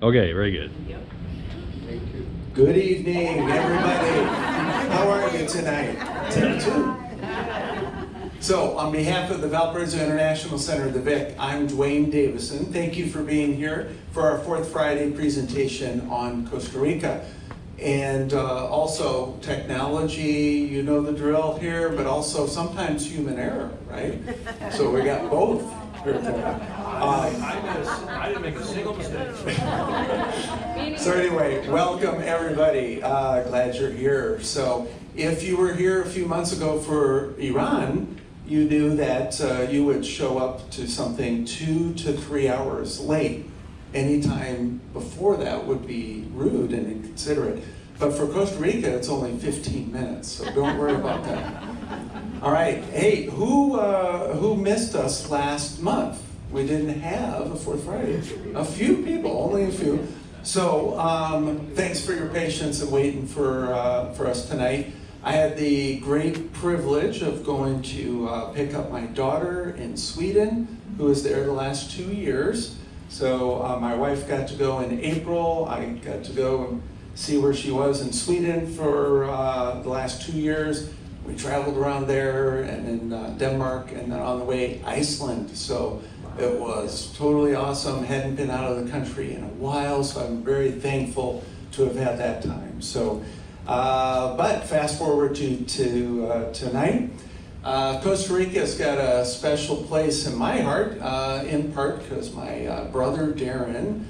Okay, very good. Good evening, everybody. How are you tonight? Too. So, on behalf of the Valparaiso International Center, the VIC, I'm Dwayne Davison. Thank you for being here for our fourth Friday presentation on Costa Rica. And also technology, you know the drill here, but also sometimes human error, right? So we got both here tonight. I didn't make a single mistake. So anyway, welcome everybody. Glad you're here. So if you were here a few months ago for Iran, you knew that you would show up to something 2 to 3 hours late. Anytime before that would be rude and inconsiderate. But for Costa Rica, it's only 15 minutes, so don't worry about that. All right, hey, who missed us last month? We didn't have a Fourth Friday. A few people, only a few. So thanks for your patience and waiting for us tonight. I had the great privilege of going to pick up my daughter in Sweden, who was there the last 2 years. So my wife got to go in April. I got to go and see where she was in Sweden for the last 2 years. We traveled around there and in Denmark, and then on the way, Iceland. So it was totally awesome. Hadn't been out of the country in a while, so I'm very thankful to have had that time. So, but fast forward to tonight. Costa Rica's got a special place in my heart, in part because my brother Darren,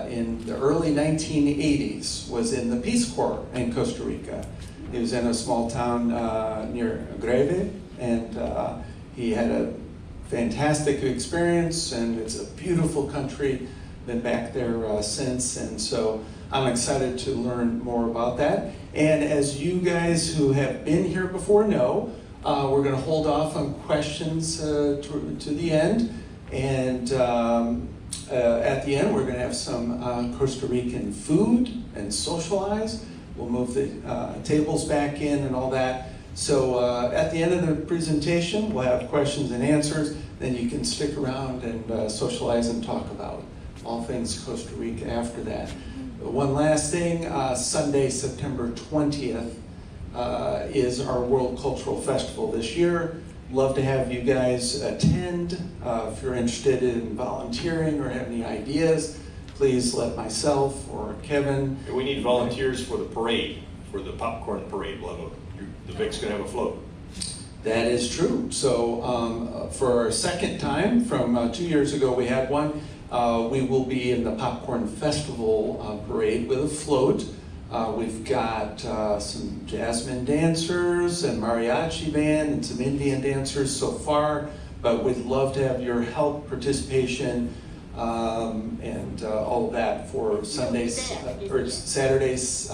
in the early 1980s, was in the Peace Corps in Costa Rica. He was in a small town near Greve, and he had a fantastic experience, and it's a beautiful country. Been back there since, and so I'm excited to learn more about that. And as you guys who have been here before know, we're going to hold off on questions to the end, and at the end we're going to have some Costa Rican food and socialize. We'll move the tables back in and all that. So at the end of the presentation, we'll have questions and answers. Then you can stick around and socialize and talk about all things Costa Rica after that. One last thing, Sunday, September 20th is our World Cultural Festival this year. Love to have you guys attend. If you're interested in volunteering or have any ideas, please let myself or Kevin. We need volunteers for the parade, for the popcorn parade. The Vic's going to have a float. That is true. So for our second time, from 2 years ago we had one, we will be in the Popcorn Festival parade with a float. We've got some jasmine dancers and mariachi band and some Indian dancers so far, but we'd love to have your help, participation, and all of that for Sundays, or Saturdays,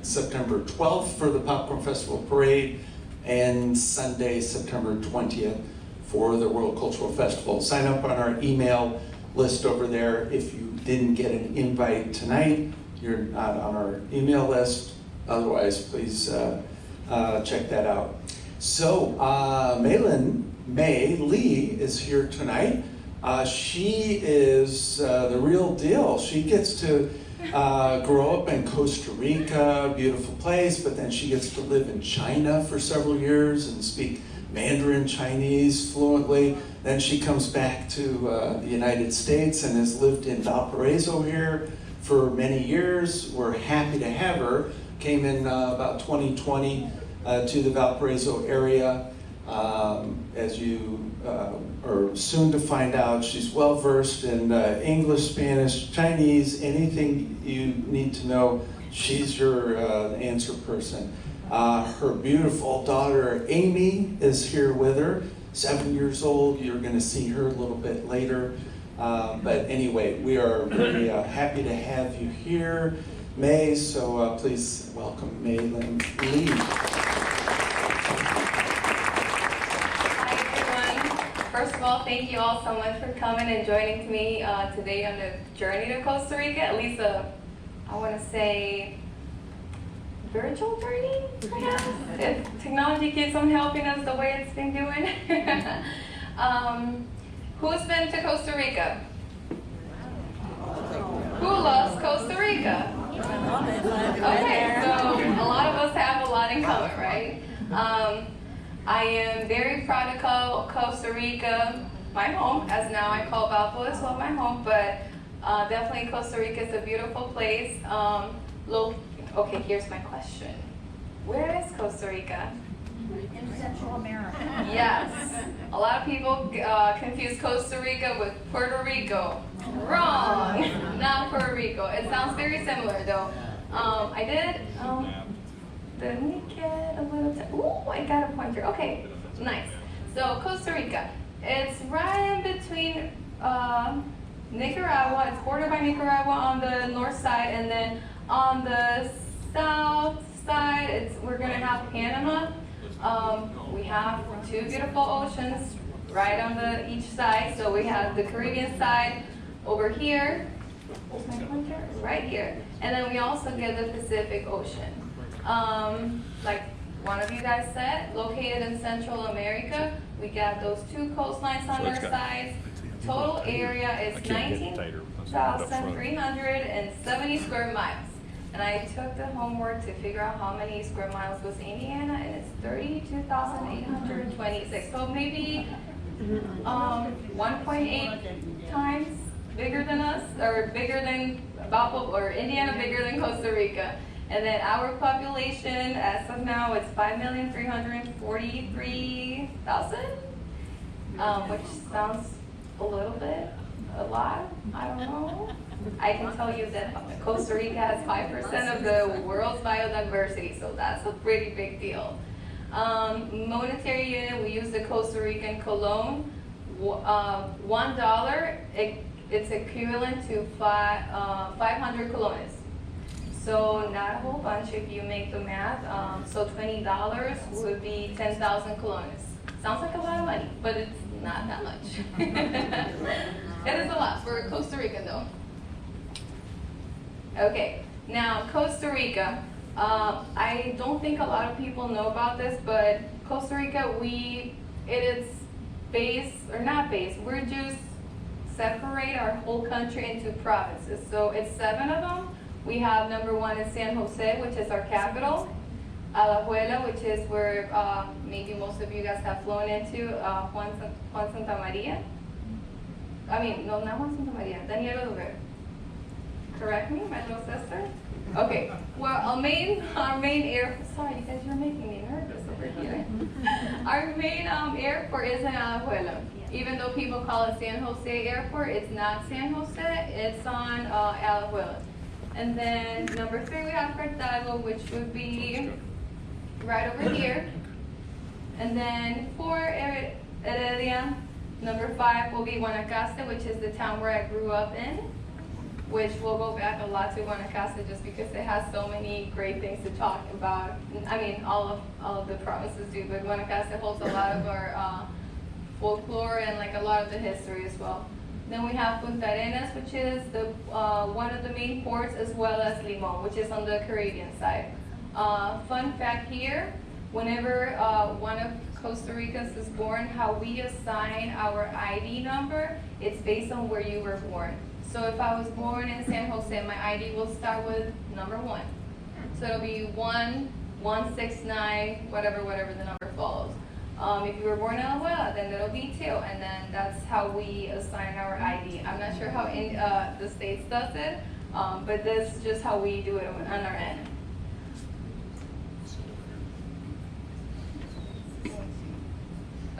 September 12th for the Popcorn Festival Parade, and Sunday, September 20th for the World Cultural Festival. Sign up on our email list over there. If you didn't get an invite tonight, you're not on our email list. Otherwise, please check that out. So, May Lee is here tonight. She is the real deal. She gets to grow up in Costa Rica, beautiful place, but then she gets to live in China for several years and speak Mandarin Chinese fluently. Then she comes back to the United States and has lived in Valparaiso here for many years. We're happy to have her. Came in about 2020 to the Valparaiso area. As you are soon to find out, she's well versed in English, Spanish, Chinese, anything you need to know. She's your answer person. Her beautiful daughter Amy is here with her, 7 years old. You're going to see her a little bit later. But anyway, we are very happy to have you here, May. So please welcome Maylin Lee. First of all, thank you all so much for coming and joining me today on the journey to Costa Rica. At least I want to say, virtual journey, perhaps? If technology keeps on helping us the way it's been doing. Who's been to Costa Rica? Who loves Costa Rica? Okay, so a lot of us have a lot in common, right? I am very proud to call Costa Rica my home, as now I call Valpo as well my home, but definitely Costa Rica is a beautiful place. Okay, here's my question. Where is Costa Rica? In Central America. Yes. A lot of people confuse Costa Rica with Puerto Rico. Wrong. Not Puerto Rico. It sounds very similar though. I did. Let me get a little. Ooh, I got a pointer. Okay, nice. So Costa Rica. It's right in between Nicaragua. It's bordered by Nicaragua on the north side, and then on the south side, we're gonna have Panama. We have two beautiful oceans right on each side. So we have the Caribbean side over here, right here, and then we also get the Pacific Ocean. Like one of you guys said, located in Central America, we got those two coastlines on our sides. Total area is 19,370 square miles. And I took the homework to figure out how many square miles was Indiana, and it's 32,826. So maybe 1.8 times bigger than us, or bigger than Valpo, or Indiana bigger than Costa Rica. And then our population, as of now, it's 5,343,000, which sounds a little bit, a lot, I don't know. I can tell you that Costa Rica has 5% of the world's biodiversity, so that's a pretty big deal. Monetary unit, we use the Costa Rican colon. $1, it's equivalent to 500 colones. So not a whole bunch if you make the math. So $20 would be 10,000 colones. Sounds like a lot of money, but it's not that much. It is a lot for Costa Rica though. Okay, now Costa Rica. I don't think a lot of people know about this, but Costa Rica, it is based, or not based, we're just separate our whole country into provinces. So it's 7 of them. We have number 1 is San Jose, which is our capital. Alajuela, which is where maybe most of you guys have flown into, Juan Santa Maria. I mean, no, not Juan Santa Maria, Daniela Duver. Correct me, my little sister? Okay, well, our main airport, sorry, you guys, you're making me nervous over here. Our main airport is in Alajuela. Even though people call it San Jose Airport, it's not San Jose, it's on Alajuela. And then number 3, we have Cartago, which would be right over here. And then 4, Heredia. Number 5 will be Guanacaste, which is the town where I grew up in, which we'll go back a lot to Guanacaste just because it has so many great things to talk about. I mean, all of the provinces do, but Guanacaste holds a lot of our folklore and like a lot of the history as well. Then we have Punta Arenas, which is one of the main ports, as well as Limon, which is on the Caribbean side. Fun fact here, whenever one of Costa Ricans is born, how we assign our ID number, it's based on where you were born. So if I was born in San Jose, my ID will start with number 1. So it'll be 1169, whatever the number follows. If you were born in Alajuela, then it'll be 2, and then that's how we assign our ID. I'm not sure how the States does it, but this is just how we do it on our end.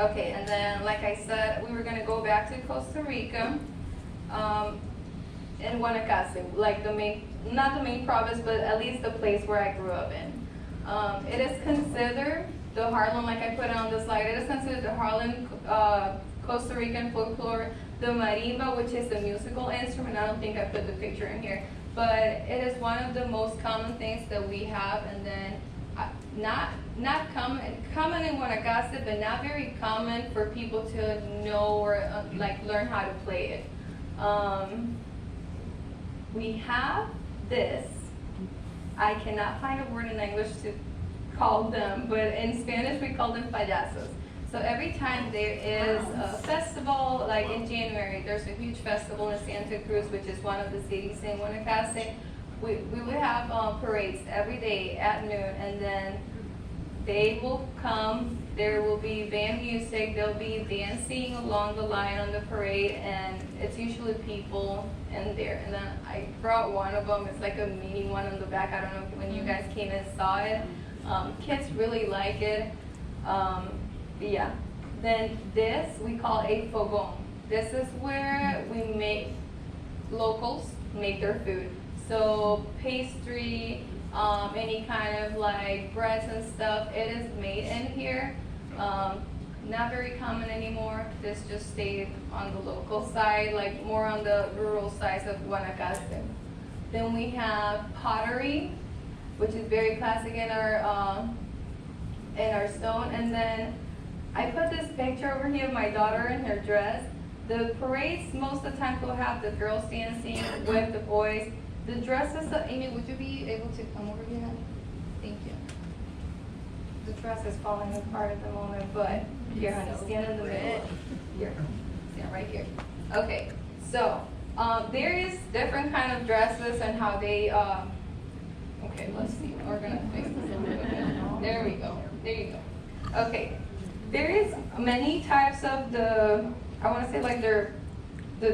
Okay, and then like I said, we were gonna go back to Costa Rica, in Guanacaste, like not the main province, but at least the place where I grew up in. It is considered the Harlem, like I put it on the slide, it is considered the Harlem Costa Rican folklore, the marimba, which is a musical instrument. I don't think I put the picture in here, but it is one of the most common things that we have, and then not common in Guanacaste, but not very common for people to know or like learn how to play it. We have this. I cannot find a word in English to call them, but in Spanish we call them payasos. So every time there is a festival, like in January, there's a huge festival in Santa Cruz, which is one of the cities in Guanacaste. We would have parades every day at noon, and then they will come, there will be band music, they'll be dancing along the line on the parade, and it's usually people in there. And then I brought one of them, it's like a mini one on the back, I don't know when you guys came and saw it. Kids really like it. Yeah. Then this we call a fogón. This is where we make, locals make their food. So pastry, any kind of like breads and stuff, it is made in here. Not very common anymore. This just stayed on the local side, like more on the rural sides of Guanacaste. Then we have pottery, which is very classic in our stone. And then I put this picture over here of my daughter in her dress. The parades most of the time will have the girls dancing with the boys. The dresses, Amy, would you be able to come over here? Thank you. The dress is falling apart at the moment, but here, honey, stand in the middle. Here, stand right here. Okay, so there is different kind of dresses and how they, okay, let's see, we're gonna fix this a little bit. There we go, there you go. Okay, there is many types of the, I wanna say like the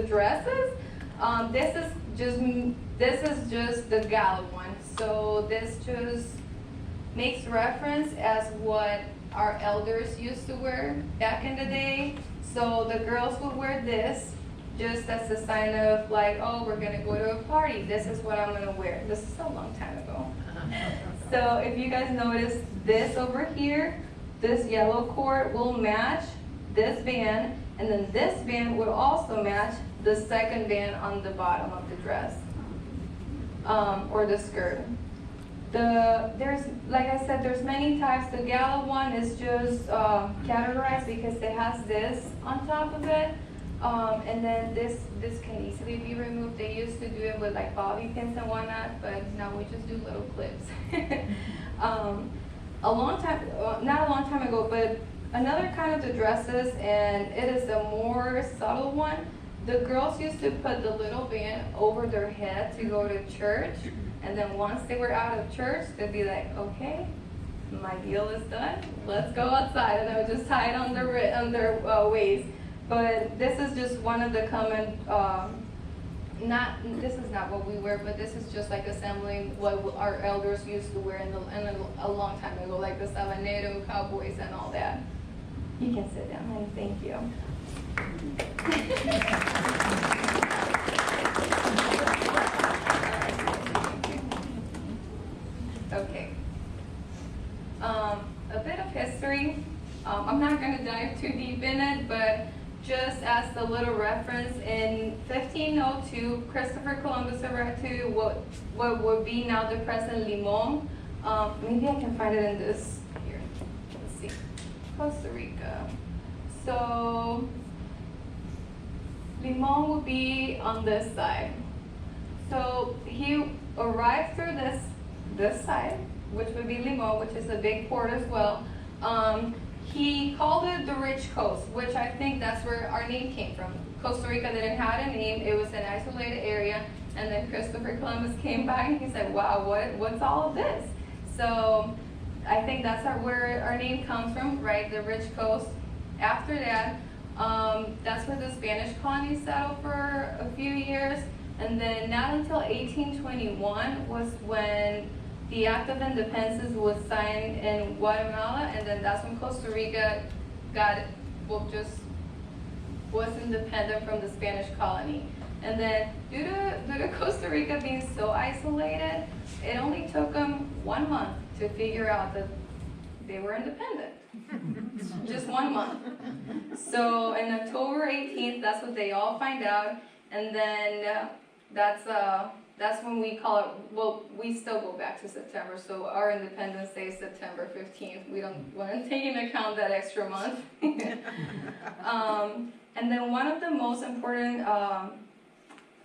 dresses. This is just the gala one. So this just makes reference as what our elders used to wear back in the day. So the girls would wear this just as a sign of like, oh, we're gonna go to a party. This is what I'm gonna wear. This is a long time ago. So if you guys notice this over here, this yellow cord will match this band, and then this band would also match the second band on the bottom of the dress, or the skirt. There's, like I said, there's many types. The gala one is just categorized because it has this on top of it. And then this can easily be removed. They used to do it with like bobby pins and whatnot, but now we just do little clips. A long time, not a long time ago, but another kind of the dresses, and it is a more subtle one. The girls used to put the little band over their head to go to church, and then once they were out of church, they'd be like, okay, my deal is done, let's go outside, and they would just tie it on their waist. But this is just one of the common, this is not what we wear, but this is just like assembling what our elders used to wear in a long time ago, like the sabanero, cowboys, and all that. You can sit down, honey, thank you. Okay. A bit of history. I'm not going to dive too deep in it, but just as a little reference, in 1502, Christopher Columbus arrived to what would be now the present Limon. Maybe I can find it in this here. Let's see, Costa Rica. So Limon would be on this side. So he arrived through this side, which would be Limon, which is a big port as well. He called it the Rich Coast, which I think that's where our name came from. Costa Rica didn't have a name, it was an isolated area, and then Christopher Columbus came by and he said, wow, what's all of this? So I think that's where our name comes from, right, the Rich Coast. After that, that's where the Spanish colonies settled for a few years, and then not until 1821 was when the Act of Independence was signed in Guatemala, and then that's when Costa Rica was independent from the Spanish colony. And then due to Costa Rica being so isolated, it only took them 1 month to figure out that they were independent. Just 1 month. So in October 18th, that's what they all find out, and then that's when we call it, well, we still go back to September, so our Independence Day is September 15th. We don't want to take into account that extra month. And then one of the most important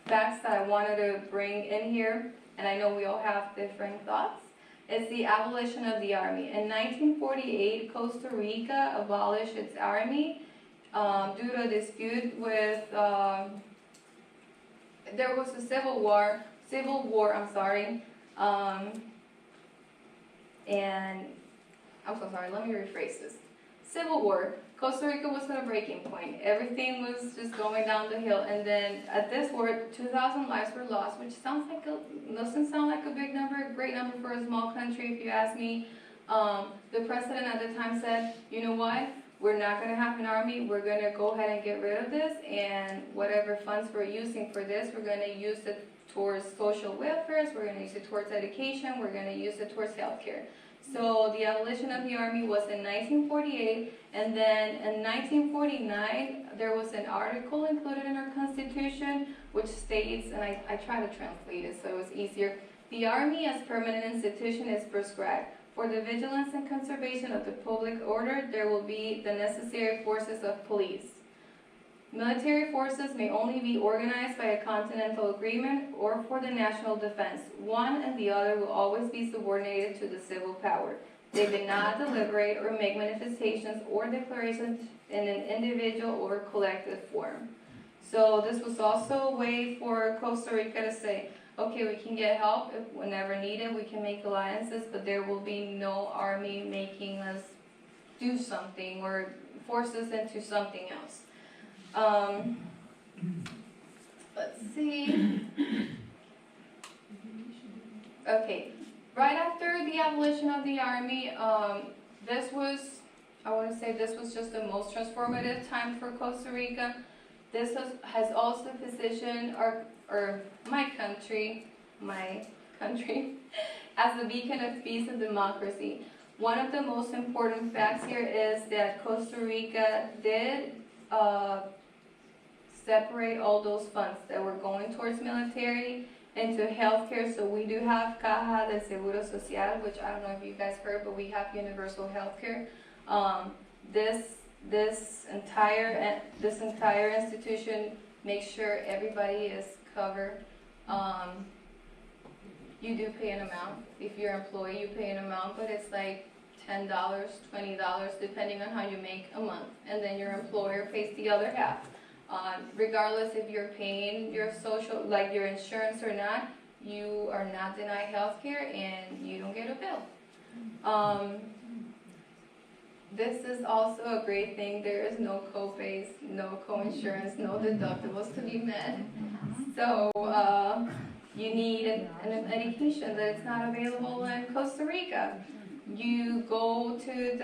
facts that I wanted to bring in here, and I know we all have different thoughts, It's the abolition of the army. In 1948, Costa Rica abolished its army due to a dispute with, there was a civil war, and I'm so sorry, let me rephrase this. Civil War, Costa Rica was at a breaking point. Everything was just going down the hill, and then at this war, 2,000 lives were lost, which doesn't sound like a big number, a great number for a small country, if you ask me. The president at the time said, you know what? We're not going to have an army. We're going to go ahead and get rid of this, and whatever funds we're using for this, we're going to use it towards social welfare. We're going to use it towards education. We're going to use it towards healthcare. So the abolition of the army was in 1948, and then in 1949 there was an article included in our Constitution which states, and I try to translate it so it's easier, the army as permanent institution is prescribed. For the vigilance and conservation of the public order, there will be the necessary forces of police. Military forces may only be organized by a continental agreement or for the national defense. One and the other will always be subordinated to the civil power. They did not deliberate or make manifestations or declarations in an individual or collective form. So this was also a way for Costa Rica to say, okay, we can get help if whenever needed, we can make alliances, but there will be no army making us do something or force us into something else. Let's see. Okay, right after the abolition of the army, this was just the most transformative time for Costa Rica. This has also positioned my country as a beacon of peace and democracy. One of the most important facts here is that Costa Rica did separate all those funds that were going towards military into healthcare. So we do have Caja del Seguro Social, which I don't know if you guys heard, but we have universal healthcare. This entire institution makes sure everybody is covered. You do pay an amount. If you're an employee, you pay an amount, but it's like $10, $20, depending on how you make a month. And then your employer pays the other half. Regardless if you're paying your your insurance or not, you are not denied health care and you don't get a bill. This is also a great thing. There is no co-pays, no co-insurance, no deductibles to be met. So you need a medication that is not available in Costa Rica. You go to your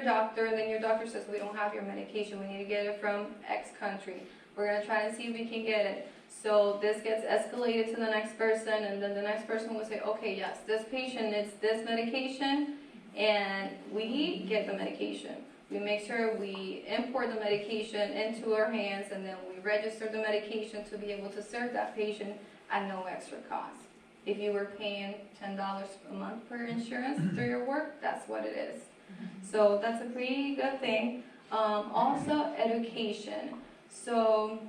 doctor, and then your doctor says, we don't have your medication, we need to get it from X country. We're going to try to see if we can get it. So this gets escalated to the next person, and then the next person will say, okay, yes, this patient needs this medication, and we get the medication. We make sure we import the medication into our hands, and then we register the medication to be able to serve that patient at no extra cost. If you were paying $10 a month per insurance through your work, that's what it is. So that's a pretty good thing. Also, education. So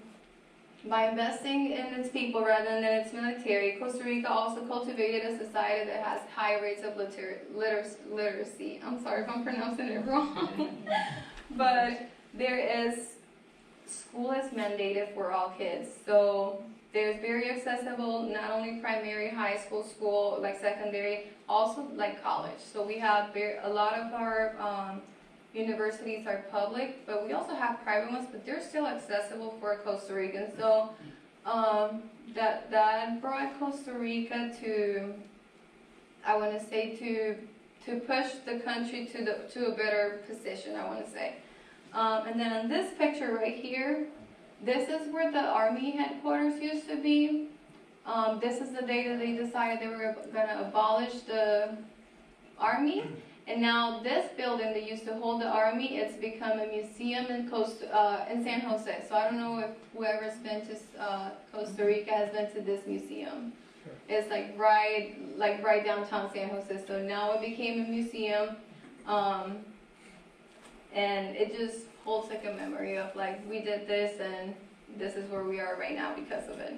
by investing in its people rather than its military, Costa Rica also cultivated a society that has high rates of literacy. I'm sorry if I'm pronouncing it wrong. But school is mandated for all kids. So there's very accessible, not only primary, high school, like secondary, also like college. So we have a lot of our universities are public, but we also have private ones, but they're still accessible for Costa Ricans. So that brought Costa Rica to, I want to say, to push the country to a better position, I want to say. And then on this picture right here, this is where the army headquarters used to be. This is the day that they decided they were going to abolish the army. And now this building that used to hold the army, it's become a museum in San Jose. So I don't know if whoever's been to Costa Rica has been to this museum. Sure. It's like right downtown San Jose. So now it became a museum, and it just holds like a memory of like we did this and this is where we are right now because of it.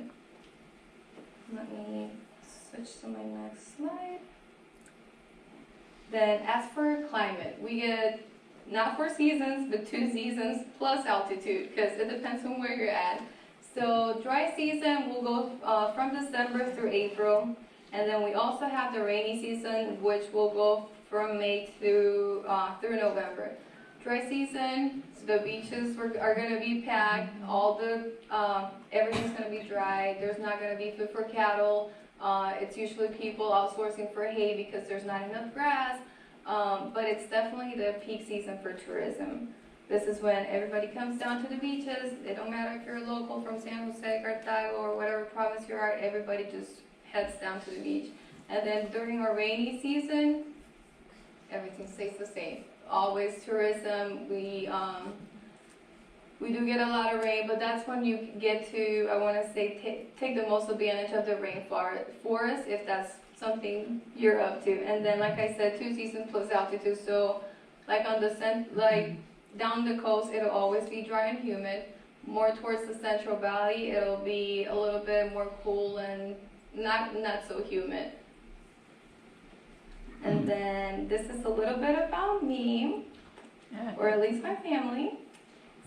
Let me switch to my next slide. Then as for climate, we get not 4 seasons, but 2 seasons plus altitude, because it depends on where you're at. So dry season will go from December through April, and then we also have the rainy season, which will go from May through November. Dry season, so the beaches are going to be packed. All the everything's going to be dry. There's not going to be food for cattle. It's usually people outsourcing for hay because there's not enough grass. But it's definitely the peak season for tourism. This is when everybody comes down to the beaches. It don't matter if you're a local from San Jose, Cartago, or whatever province you are, everybody just heads down to the beach. And then during our rainy season, everything stays the same. Always tourism. We do get a lot of rain, but that's when you get to, I want to say, take the most advantage of the rainforest if that's something you're up to. And then, like I said, 2 seasons plus altitude. So, like on the down the coast, it'll always be dry and humid. More towards the Central Valley, it'll be a little bit more cool and not so humid. And then this is a little bit about me, or at least my family.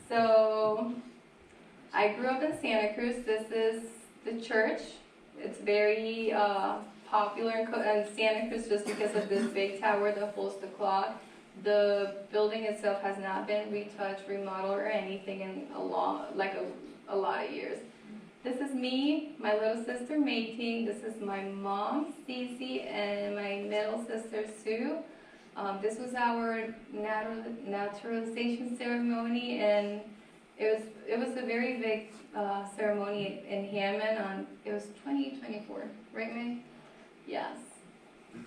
So I grew up in Santa Cruz. This is the church. It's very popular in Santa Cruz just because of this big tower that holds the clock. The building itself has not been retouched, remodeled, or anything in a lot of years. This is me, my little sister Mayting. This is my mom, Cece, and my middle sister, Sue. This was our naturalization ceremony, and it was a very big ceremony in Hammond. It was 2024, right, May? Yes.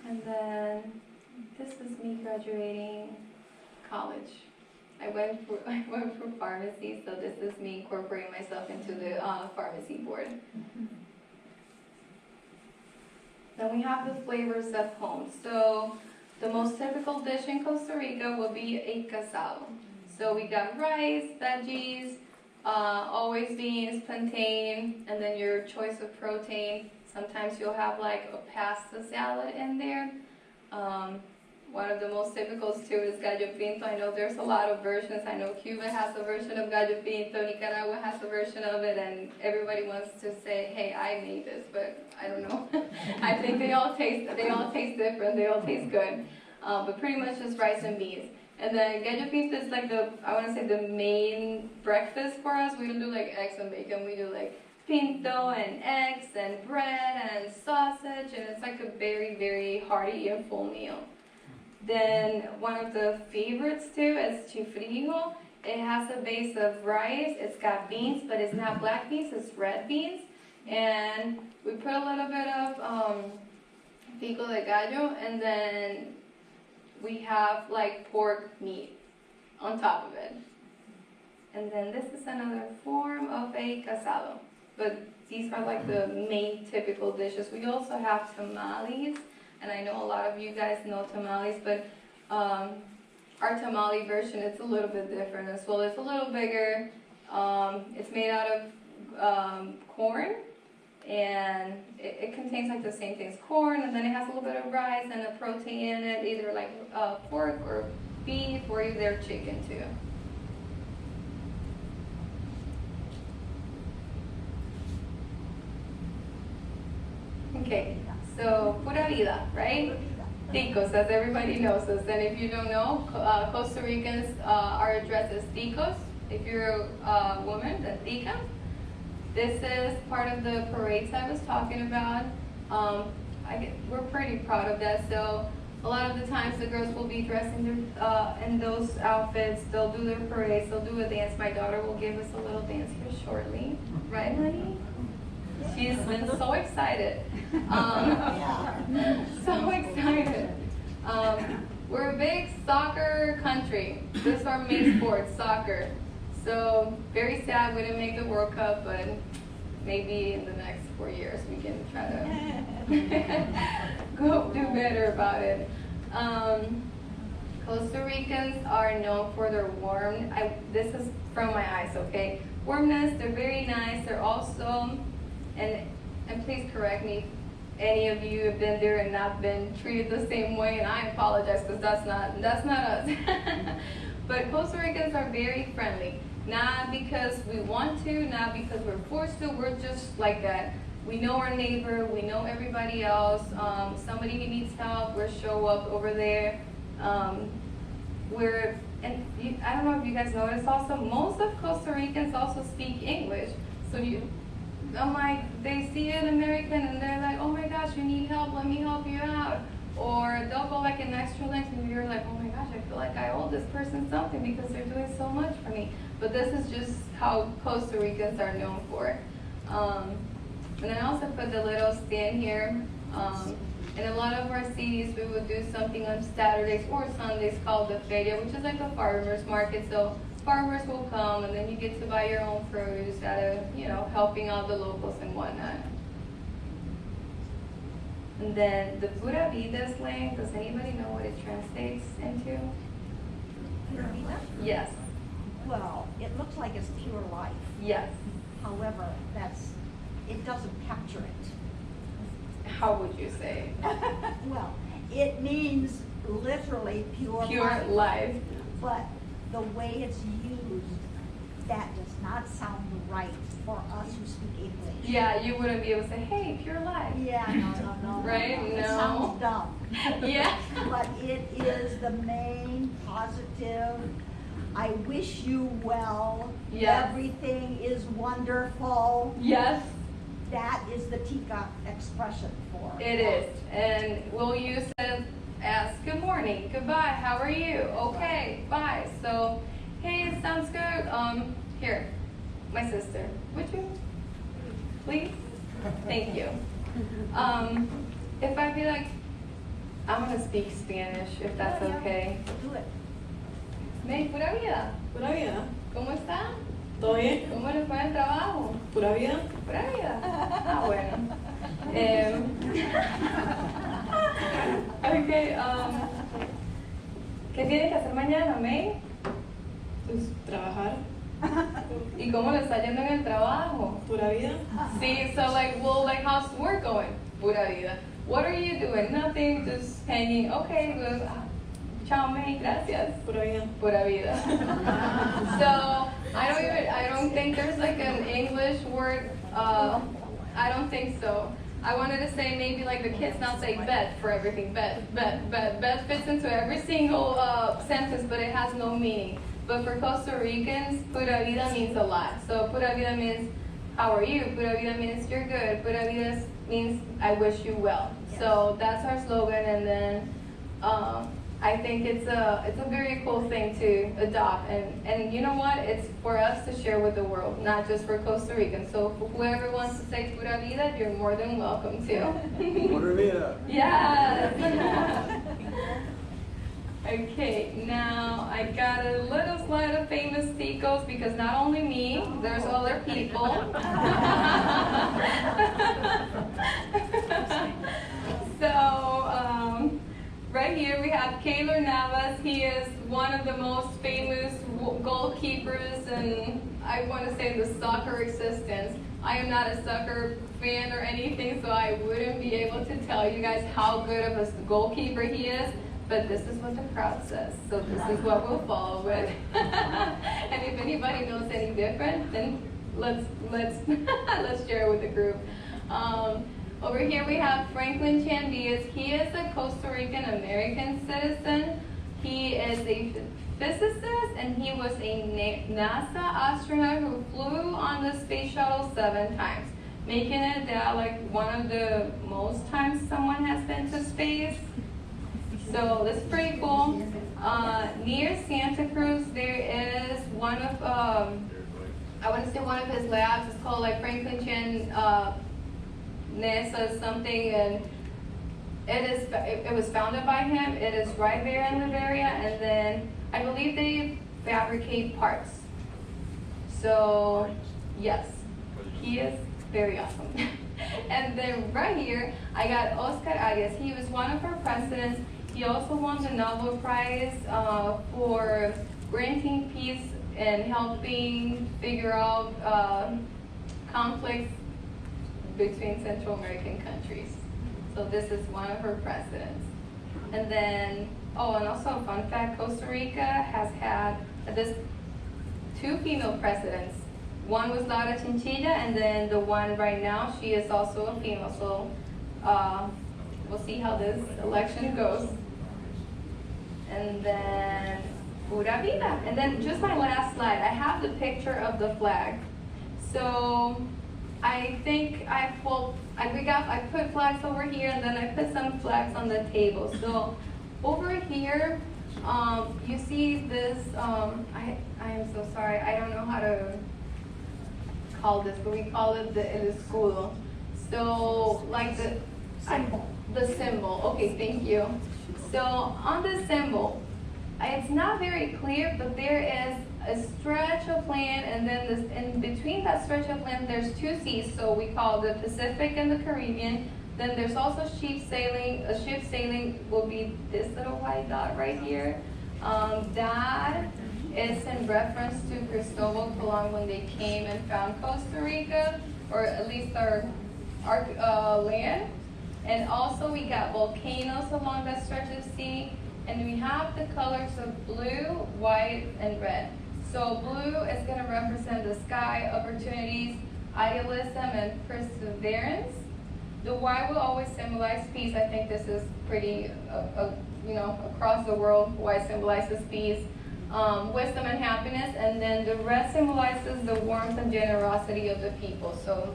And then this is me graduating college. I went for pharmacy, so this is me incorporating myself into the pharmacy board. Then we have the flavors of home. So the most typical dish in Costa Rica will be a casado. So we got rice, veggies, always beans, plantain, and then your choice of protein. Sometimes you'll have like a pasta salad in there. One of the most typicals too is gallo pinto. I know there's a lot of versions. I know Cuba has a version of gallo pinto, Nicaragua has a version of it, and everybody wants to say, hey, I made this, but I don't know. I think they all taste different, they all taste good. But pretty much just rice and beans. And then gallo pinto is like the main breakfast for us. We don't do like eggs and bacon, we do like pinto and eggs and bread and sausage, and it's like a very, very hearty and full meal. Then one of the favorites too is chifrijo. It has a base of rice. It's got beans, but it's not black beans, it's red beans. And we put a little bit of pico de gallo, and then we have like pork meat on top of it. And then this is another form of a casado. But these are like the main typical dishes. We also have tamales. And I know a lot of you guys know tamales, but our tamale version, it's a little bit different as well. It's a little bigger. It's made out of corn, and it contains like the same things, corn, and then it has a little bit of rice and a protein in it, either like pork or beef or either chicken too. Okay. So, pura vida, right? Ticos, as everybody knows us. And if you don't know, Costa Ricans are addressed as ticos. If you're a woman, then tica. This is part of the parades I was talking about. We're pretty proud of that. So, a lot of the times the girls will be dressed in those outfits. They'll do their parades. They'll do a dance. My daughter will give us a little dance here shortly. Right, honey? She's been so excited. So excited. We're a big soccer country. This is our main sport, soccer. So very sad we didn't make the World Cup, but maybe in the next 4 years we can try to go do better about it. Costa Ricans are known for their warm. This is from my eyes, okay? Warmness. They're very nice. They're also, and please correct me any of you have been there and not been treated the same way, and I apologize because that's not us. But Costa Ricans are very friendly, not because we want to, not because we're forced to, we're just like that. We know our neighbor, we know everybody else. Somebody who needs help, we'll show up over there. I don't know if you guys noticed also, most of Costa Ricans also speak English. So I'm like, they see an American and they're like, oh my gosh, you need help, let me help you out. Or they'll go like an extra length and you're like, oh my gosh, I feel like I owe this person something because they're doing so much for me. But this is just how Costa Ricans are known for. And I also put the little stand here. In a lot of our cities, we would do something on Saturdays or Sundays called the feria, which is like a farmer's market. So farmers will come, and then you get to buy your own produce out of, helping out the locals and whatnot. And then the Pura Vida slang, does anybody know what it translates into? Pura vida? Yes. Well, it looks like it's pure life. Yes. However, it doesn't capture it. How would you say? Well, it means literally pure life. But the way it's used, that does not sound right for us who speak English. Yeah, you wouldn't be able to say, hey, pure life. Yeah, no. Right? It No. sounds dumb. Yeah. But it is the main positive. I wish you well. Yes. Everything is wonderful. Yes. That is the Tika expression for it. It is, and we'll use it as good morning, goodbye, how are you? Okay, bye. So, hey, it sounds good. Here, my sister, would you please? Thank you. If I be like, I'm gonna speak Spanish, if that's okay. Do it. May, pura vida. Pura vida. ¿Cómo está? ¿Todo bien? ¿Cómo le fue el trabajo? Pura vida. Pura vida. Ah, bueno. Okay, ¿qué tiene que hacer mañana, May? Pues trabajar. ¿Y cómo le está yendo en el trabajo? Pura vida. See, so how's work going? Pura vida. What are you doing? Nothing, just hanging. Okay, good. Ciao, May, gracias. Pura vida. Pura vida. So, I don't think there's like an English word, I don't think so. I wanted to say maybe like the kids now say bed for everything, bed. Bed fits into every single sentence, but it has no meaning. But for Costa Ricans, pura vida means a lot. So pura vida means, how are you? Pura vida means you're good. Pura vida means I wish you well. Yes. So that's our slogan, and then I think it's a very cool thing to adopt, and you know what? It's for us to share with the world, not just for Costa Ricans. So whoever wants to say pura vida, you're more than welcome to. Pura vida. Yes. Okay, now I got a little slide of famous ticos because not only me, there's other people. So, right here we have Keylor Navas. He is one of the most famous goalkeepers, and I want to say the soccer existence. I am not a soccer fan or anything, so I wouldn't be able to tell you guys how good of a goalkeeper he is. But this is what the crowd says, so this is what we'll follow with. And if anybody knows any different, then let's share it with the group. Over here we have Franklin Chandias. He is a Costa Rican American citizen. He is a physicist, and he was a NASA astronaut who flew on the space shuttle 7 times, making it like one of the most times someone has been to space. So this is pretty cool. Near Santa Cruz, there is one of, I want to say one of his labs. It's called like Franklin Chan NASA something, and it was founded by him. It is right there in the area, and then I believe they fabricate parts. So yes, he is very awesome. And then right here, I got Oscar Arias. He was one of our presidents. He also won the Nobel Prize for granting peace and helping figure out conflicts between Central American countries. So this is one of her presidents. And then, oh, and also a fun fact, Costa Rica has had this 2 female presidents. One was Laura Chinchilla, and then the one right now, she is also a female. So we'll see how this election goes. And then Pura Vida. And then just my last slide, I have the picture of the flag. So I think I put flags over here, and then I put some flags on the table. So over here, you see this, I am so sorry, I don't know how to call this, but we call it the el escudo. So like the Symbol. the symbol, okay, thank you. So on the symbol, it's not very clear, but there is a stretch of land, and then in between that stretch of land, there's 2 seas. So we call the Pacific and the Caribbean. Then there's also ship sailing. A ship sailing will be this little white dot right here. That is in reference to Cristobal Colon when they came and found Costa Rica, or at least our land. And also we got volcanoes along that stretch of sea. And we have the colors of blue, white, and red. So blue is going to represent the sky, opportunities, idealism, and perseverance. The white will always symbolize peace. I think this is pretty, across the world, white symbolizes peace, wisdom, and happiness. And then the red symbolizes the warmth and generosity of the people. So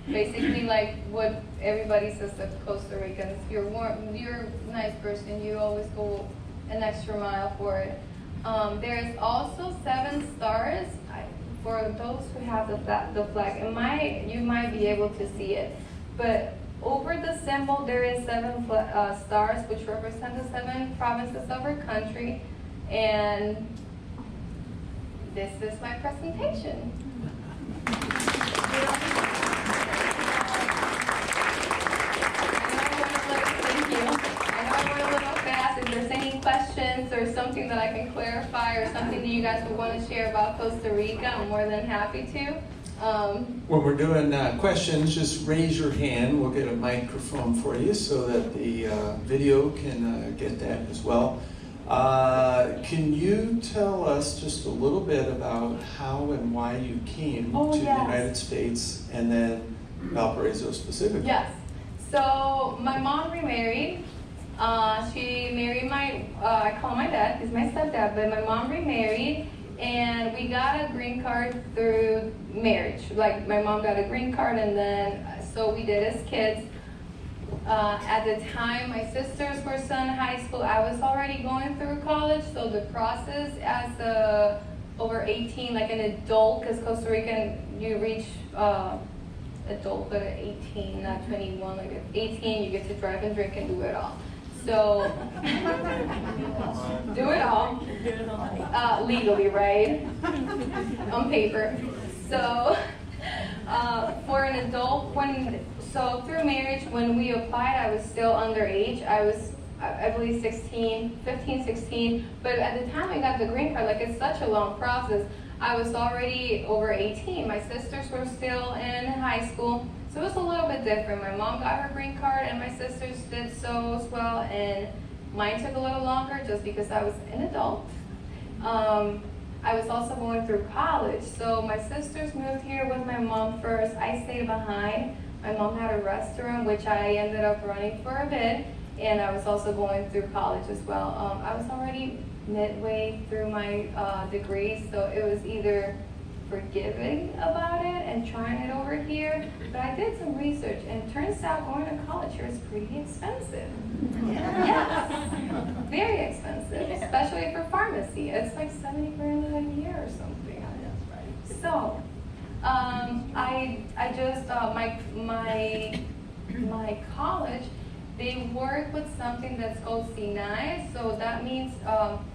basically, like what everybody says to Costa Ricans, you're warm, you're a nice person, you always go an extra mile for it. There is also 7 stars. For those who have the flag, you might be able to see it. But over the symbol, there is 7 stars, which represent the 7 provinces of our country. And this is my presentation. If there's any questions or something that I can clarify or something that you guys would want to share about Costa Rica, I'm more than happy to. When we're doing questions, just raise your hand. We'll get a microphone for you so that the video can get that as well. Can you tell us just a little bit about how and why you came to the United States and then Valparaiso specifically? Yes. So my mom remarried. She married I call my dad, he's my stepdad, but my mom remarried, and we got a green card through marriage. Like my mom got a green card, and then so we did as kids. At the time, my sisters were still in high school. I was already going through college, so the process as over 18, like an adult, because Costa Rican, you reach adulthood at 18, not 21. Like at 18, you get to drive and drink and do it all. So, do it all. Legally, right? On paper. So, for an adult, through marriage, when we applied, I was still underage. I was, I believe, 15, 16. But at the time I got the green card, like it's such a long process, I was already over 18. My sisters were still in high school. So it was a little bit different. My mom got her green card and my sisters did so as well, and mine took a little longer just because I was an adult. I was also going through college, so my sisters moved here with my mom first. I stayed behind. My mom had a restaurant, which I ended up running for a bit, and I was also going through college as well. I was already midway through my degree, so it was either forgiving about it and trying it over here, but I did some research, and it turns out going to college here is pretty expensive. Yes, very expensive, especially for pharmacy. It's like 70 grand a year or something. So, I just my college, they work with something that's called CNI. So that means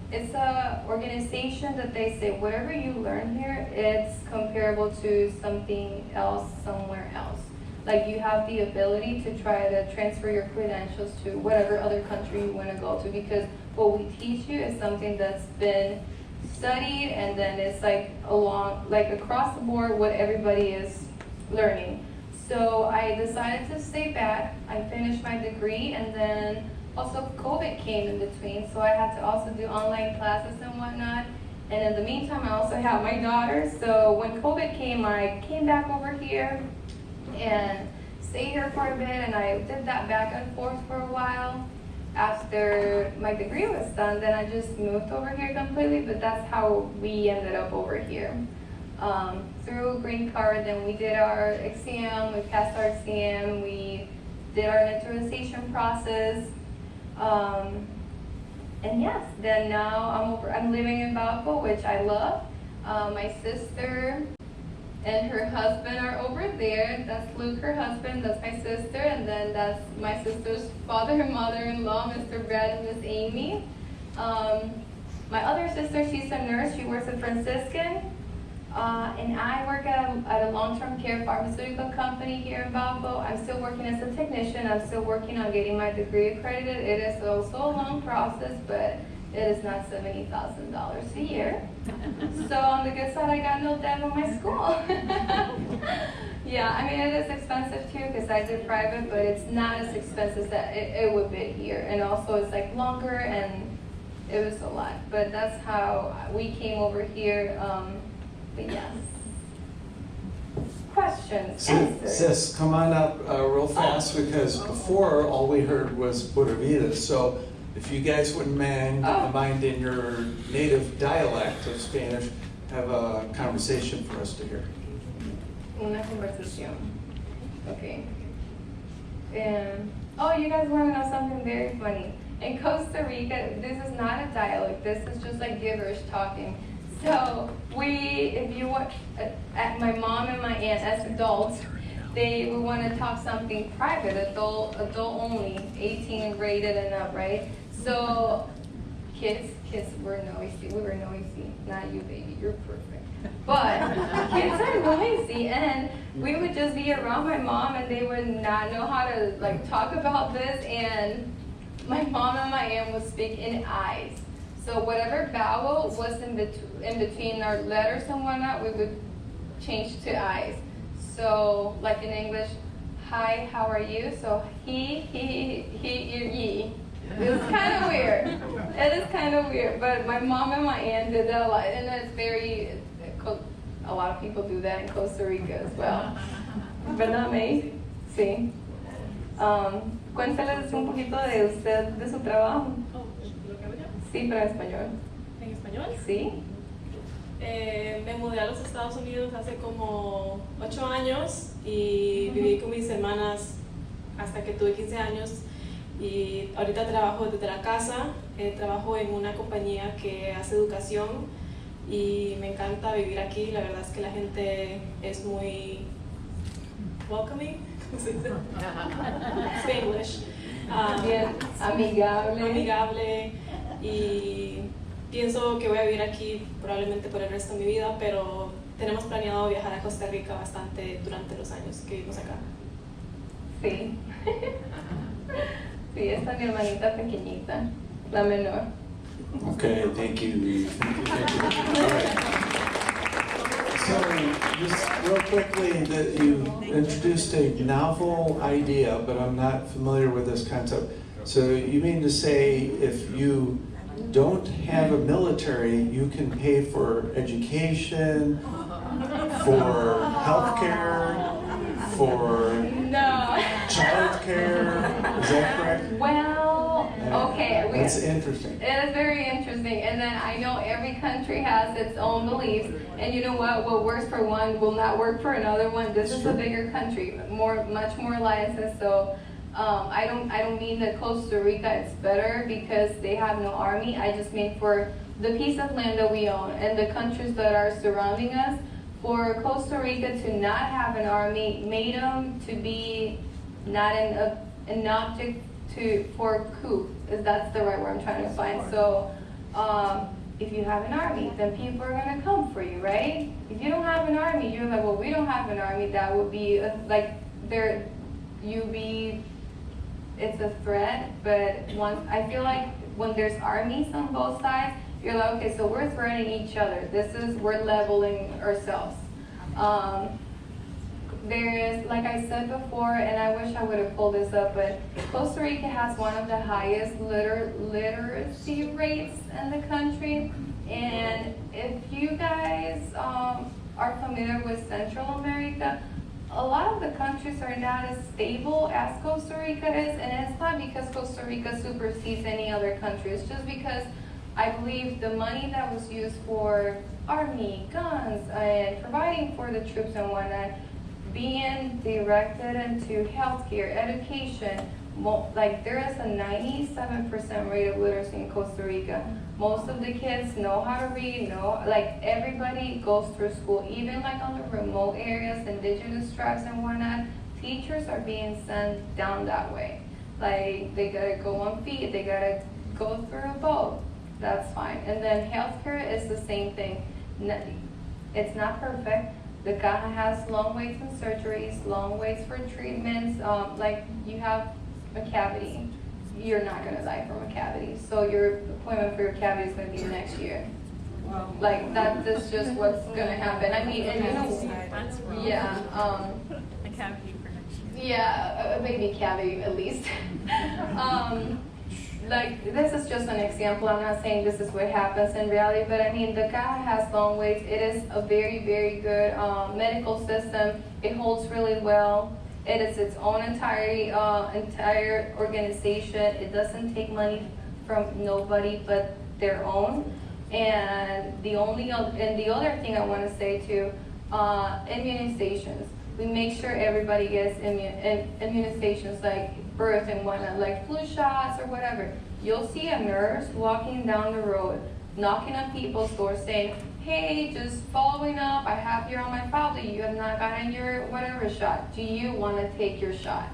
it's a organization that they say whatever you learn here, it's comparable to something else somewhere else. Like you have the ability to try to transfer your credentials to whatever other country you want to go to, because what we teach you is something that's been studied, and then it's like across the board what everybody is learning. So I decided to stay back. I finished my degree, and then also COVID came in between, so I had to also do online classes and whatnot. And in the meantime, I also have my daughter. So when COVID came, I came back over here and stayed here for a bit, and I did that back and forth for a while. After my degree was done, then I just moved over here completely, but that's how we ended up over here. Through green card, then we did our exam, we passed our exam, we did our naturalization process. And yes, then now I'm living in Valpo, which I love. My sister and her husband are over there. That's Luke, her husband, that's my sister, and then that's my sister's father and mother-in-law, Mr. Brad and Miss Amy. My other sister, she's a nurse, she works at Franciscan. And I work at a long-term care pharmaceutical company here in Valpo. I'm still working as a technician. I'm still working on getting my degree accredited. It is also a long process, but it is not $70,000 a year. So on the good side, I got no debt on my school. Yeah, I mean, it is expensive too because I did private, but it's not as expensive as it would be here. And also it's like longer and it was a lot. But that's how we came over here. But yes. Questions? Answers? Sis, come on up real fast because before all we heard was Pura Vida. So if you guys wouldn't mind in your native dialect of Spanish, have a conversation for us to hear. Una conversación. Okay. Oh, you guys want to know something very funny? In Costa Rica, this is not a dialect. This is just like gibberish talking. So if you want, at my mom and my aunt as adults, they would want to talk something private, adult only, 18 and rated and up, right? So kids were noisy. We were noisy. Not you, baby. You're perfect. But kids are noisy, and we would just be around my mom, and they would not know how to like talk about this. And my mom and my aunt would speak in eyes. So whatever vowel was in between our letters and whatnot, we would change to eyes. So like in English, hi, how are you? So he, ye. It's kind of weird. It is kind of weird, but my mom and my aunt did that a lot, and a lot of people do that in Costa Rica as well. ¿Verdad, May? Sí. Cuéntales un poquito de usted, de su trabajo. Sí, pero en español. ¿En español? Sí. Me mudé a los Estados Unidos hace como 8 años y viví con mis hermanas hasta que tuve 15 años. Y ahorita trabajo desde la casa, trabajo en una compañía que hace educación y me encanta vivir aquí. La verdad es que la gente es muy welcoming. Spanglish. Bien, amigable. Y pienso que voy a vivir aquí probablemente por el resto de mi vida, pero tenemos planeado viajar a Costa Rica bastante durante los años que vivimos acá. Sí. Sí, esta es mi hermanita pequeñita, la menor. Okay, thank you. All right. So, just real quickly, that you introduced a novel idea, but I'm not familiar with this concept. So you mean to say if you don't have a military, you can pay for education, for healthcare, for childcare? Is that correct? Well, okay. That's interesting. It is very interesting, and then I know every country has its own beliefs, and you know what works for one will not work for another one. This is a bigger country, much more licenses, so I don't mean that Costa Rica is better because they have no army. I just mean for the piece of land that we own and the countries that are surrounding us, for Costa Rica to not have an army made them to be not an object for coup, if that's the right word I'm trying to find. So if you have an army, then people are going to come for you, right? If you don't have an army, you're like, well, we don't have an army. That would be it's a threat, but I feel like when there's armies on both sides, you're like, okay, so we're threatening each other. We're leveling ourselves. There's, like I said before, and I wish I would have pulled this up, but Costa Rica has one of the highest literacy rates in the country. And if you guys are familiar with Central America, a lot of the countries are not as stable as Costa Rica is, and it's not because Costa Rica supersedes any other country. It's just because I believe the money that was used for army, guns, and providing for the troops and whatnot, being directed into healthcare, education, like there is a 97% rate of literacy in Costa Rica. Most of the kids know how to read, like everybody goes through school, even like on the remote areas, indigenous tribes and whatnot, teachers are being sent down that way. Like they gotta go on feet, they gotta go through a boat, that's fine. And then healthcare is the same thing. It's not perfect. The Caja has long waits in surgeries, long waits for treatments. Like you have a cavity, you're not gonna die from a cavity. So your appointment for your cavity is gonna be next year. Like that's just what's gonna happen. I mean, and you know, yeah, A cavity for next year. yeah, a baby cavity at least. Like this is just an example. I'm not saying this is what happens in reality, but I mean the Caja has long waits. It is a very, very good medical system. It holds really well. It is its own entire organization. It doesn't take money from nobody but their own. And the other thing I want to say too, immunizations. We make sure everybody gets immunizations like birth and whatnot, like flu shots or whatever. You'll see a nurse walking down the road, knocking on people's doors saying, hey, just following up, I have here on my file that you have not gotten your whatever shot. Do you want to take your shot?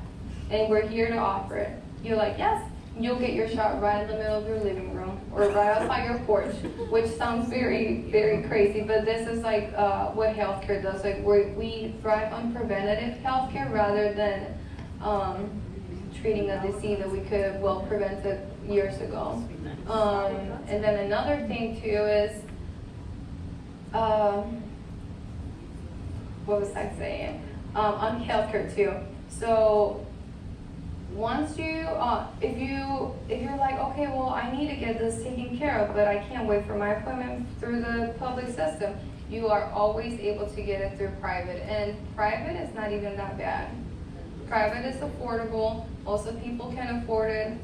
And we're here to offer it. You're like, yes. You'll get your shot right in the middle of your living room or right outside your porch, which sounds very, very crazy, but this is like what healthcare does. Like we thrive on preventative healthcare rather than treating a disease that we could have well prevented years ago. And then another thing too is, what was I saying? On healthcare too. So once you, if you're like, okay, well, I need to get this taken care of, but I can't wait for my appointment through the public system, you are always able to get it through private, and private is not even that bad. Private is affordable. Most of people can afford it.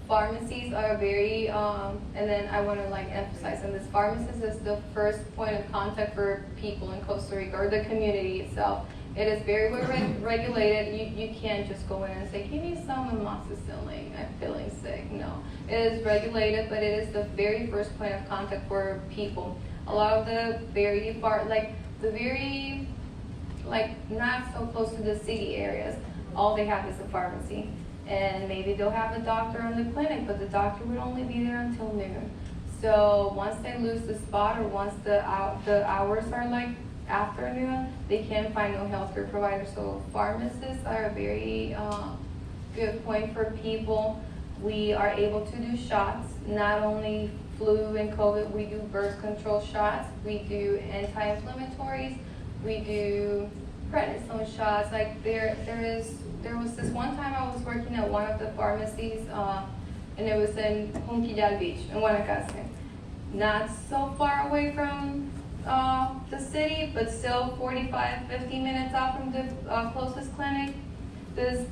Pharmacies are very, and then I want to like emphasize on this, pharmacies is the first point of contact for people in Costa Rica, or the community itself. It is very well regulated. You can't just go in and say, give me some amoxicillin, I'm feeling sick. No, it is regulated, but it is the very first point of contact for people. A lot of the very far, like the very, like not so close to the city areas, all they have is a pharmacy. And maybe they'll have a doctor in the clinic, but the doctor would only be there until noon. So once they lose the spot, or once the hours are like afternoon, they can't find no healthcare provider. So pharmacists are a very good point for people. We are able to do shots, not only flu and COVID, we do birth control shots, we do anti-inflammatories, we do prednisone shots. Like there was this one time I was working at one of the pharmacies, and it was in Junquillal Beach in Guanacaste, not so far away from the city, but still 45, 50 minutes out from the closest clinic. This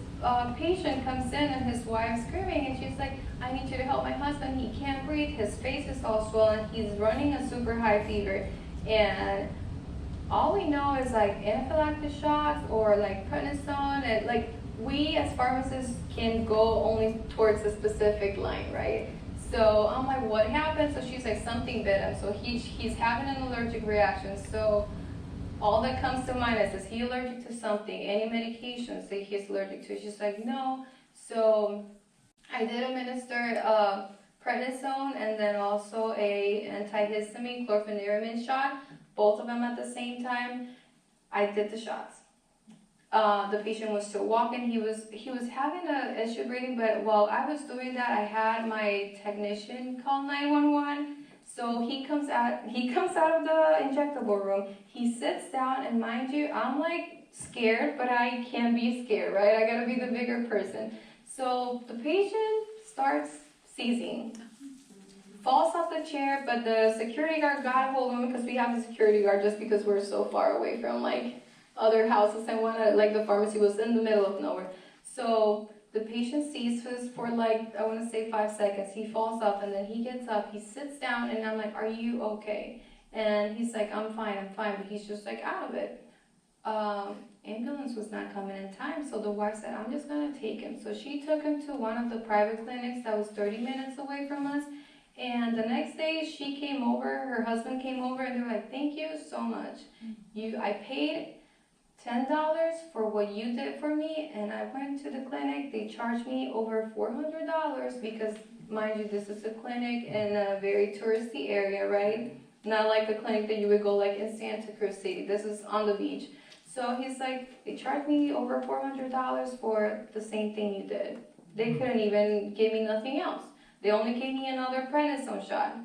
patient comes in and his wife's screaming, and she's like, I need you to help my husband, he can't breathe, his face is all swollen, he's running a super high fever. And all we know is like anaphylactic shots or like prednisone, and like we as pharmacists can go only towards a specific line, right? So I'm like, what happened? So she's like, something bit him. So he's having an allergic reaction. So all that comes to mind is he allergic to something? Any medications that he's allergic to? She's like, no. So I did administer prednisone and then also a antihistamine chlorpheniramine shot, both of them at the same time. I did the shots. The patient was still walking. He was having an issue breathing, but while I was doing that, I had my technician call 911. So he comes out of the injectable room. He sits down, and mind you, I'm like scared, but I can't be scared, right? I gotta be the bigger person. So the patient starts seizing, falls off the chair, but the security guard got a hold of him because we have a security guard just because we're so far away from like other houses and whatnot. Like the pharmacy was in the middle of nowhere. So the patient seizes for like, I want to say 5 seconds. He falls off and then he gets up, he sits down, and I'm like, are you okay? And he's like, I'm fine, but he's just like out of it. Ambulance was not coming in time, so the wife said, I'm just gonna take him. So she took him to one of the private clinics that was 30 minutes away from us. And the next day she came over, her husband came over, and they're like, thank you so much. I paid $10 for what you did for me, and I went to the clinic. They charged me over $400 because, mind you, this is a clinic in a very touristy area, right? Not like a clinic that you would go like in Santa Cruz City. This is on the beach. So he's like, they charged me over $400 for the same thing you did. They couldn't even give me nothing else. They only gave me another prednisone shot,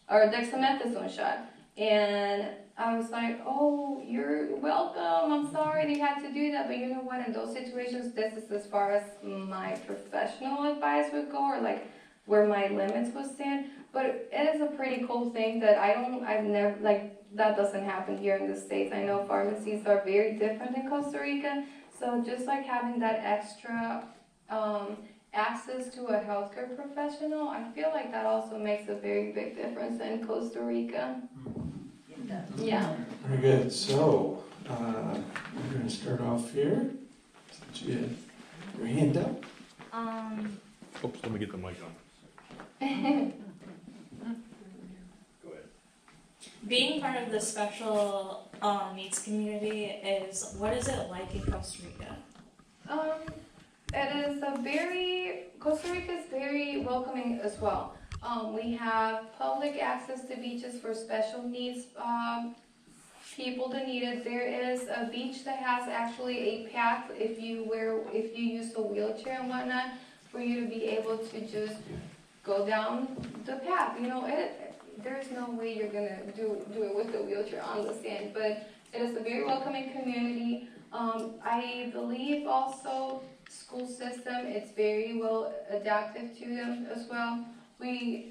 or dexamethasone shot. And I was like, oh, you're welcome, I'm sorry they had to do that. But you know what, in those situations, this is as far as my professional advice would go, or like where my limits would stand. But it is a pretty cool thing that I've never, like, that doesn't happen here in the States. I know pharmacies are very different in Costa Rica. So just like having that extra access to a healthcare professional, I feel like that also makes a very big difference in Costa Rica. It does. Yeah. Very good. So, we're going to start off here. Since you had your hand up. Oops, let me get the mic on. Go ahead. Being part of the special needs community what is it like in Costa Rica? It is Costa Rica is very welcoming as well. We have public access to beaches for special needs people that need it. There is a beach that has actually a path if you use a wheelchair and whatnot, for you to be able to just go down the path. You know, there's no way you're gonna do it with the wheelchair on the sand, but it is a very welcoming community. I believe also school system, it's very well adaptive to them as well. My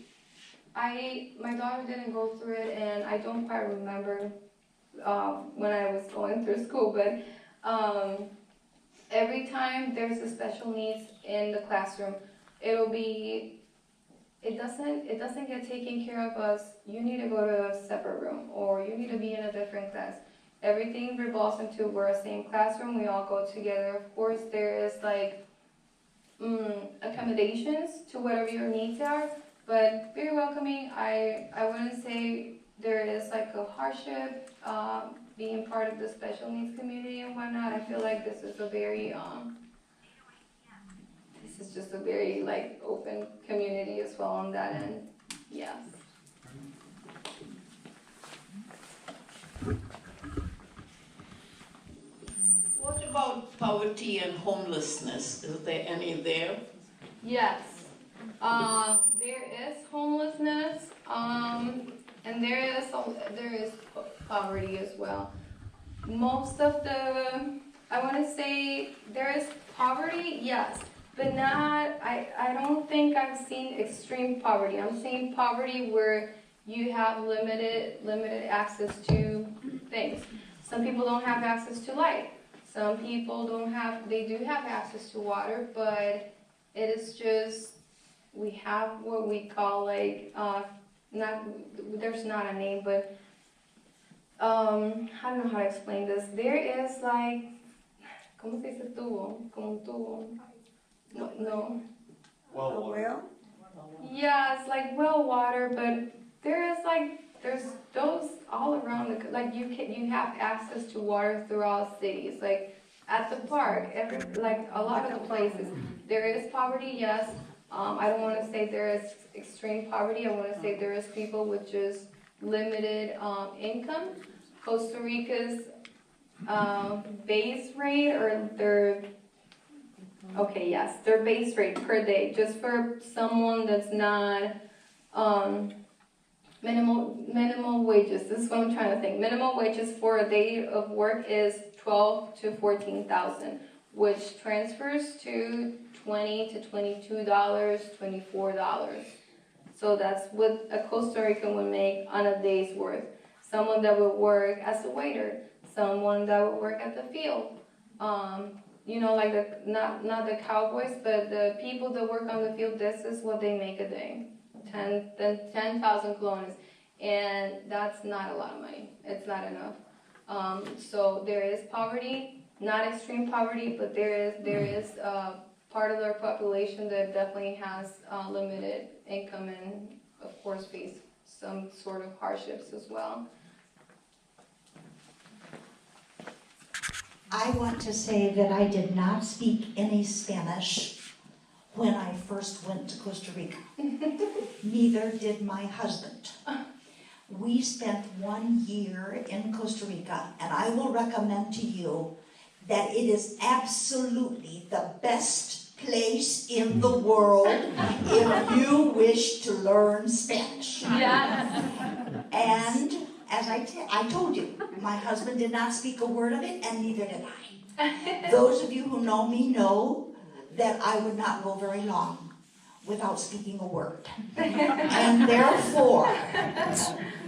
daughter didn't go through it, and I don't quite remember when I was going through school, but every time there's a special needs in the classroom, it doesn't get taken care of as you need to go to a separate room or you need to be in a different class. Everything revolves into we're a same classroom, we all go together. Of course, there is like accommodations to whatever your needs are, but very welcoming. I wouldn't say there is like a hardship being part of the special needs community and whatnot. I feel like this is just a very like open community as well on that end. Yes. What about poverty and homelessness? Is there any there? Yes. There is homelessness, and there is poverty as well. Most of I want to say there is poverty, yes, but not. I don't think I've seen extreme poverty. I'm seeing poverty where you have limited access to things. Some people don't have access to light. Some people they do have access to water, but it is just, we have what we call like, there's not a name, but I don't know how to explain this. There is like, ¿cómo se dice tubo? Como un tubo. No. Well, Yeah, it's like well water, but there's those all around like you have access to water throughout cities, like at the park, like a lot of the places. There is poverty, yes. I don't want to say there is extreme poverty. I want to say there is people with just limited income. Costa Rica's base rate, or their base rate per day, just for someone that's not Minimum wages, this is what I'm trying to think. Minimum wages for a day of work is 12 to 14,000, which transfers to $20 to $22, $24. So that's what a Costa Rican would make on a day's worth. Someone that would work as a waiter, someone that would work at the field. You know, like not the cowboys, but the people that work on the field, this is what they make a day. 10,000 colones, and that's not a lot of money. It's not enough. So there is poverty, not extreme poverty, but there is part of their population that definitely has limited income and, of course, face some sort of hardships as well. I want to say that I did not speak any Spanish when I first went to Costa Rica. Neither did my husband. We spent 1 year in Costa Rica, and I will recommend to you that it is absolutely the best place in the world if you wish to learn Spanish. Yes. And as I told you, my husband did not speak a word of it, and neither did I. Those of you who know me know that I would not go very long without speaking a word. And therefore,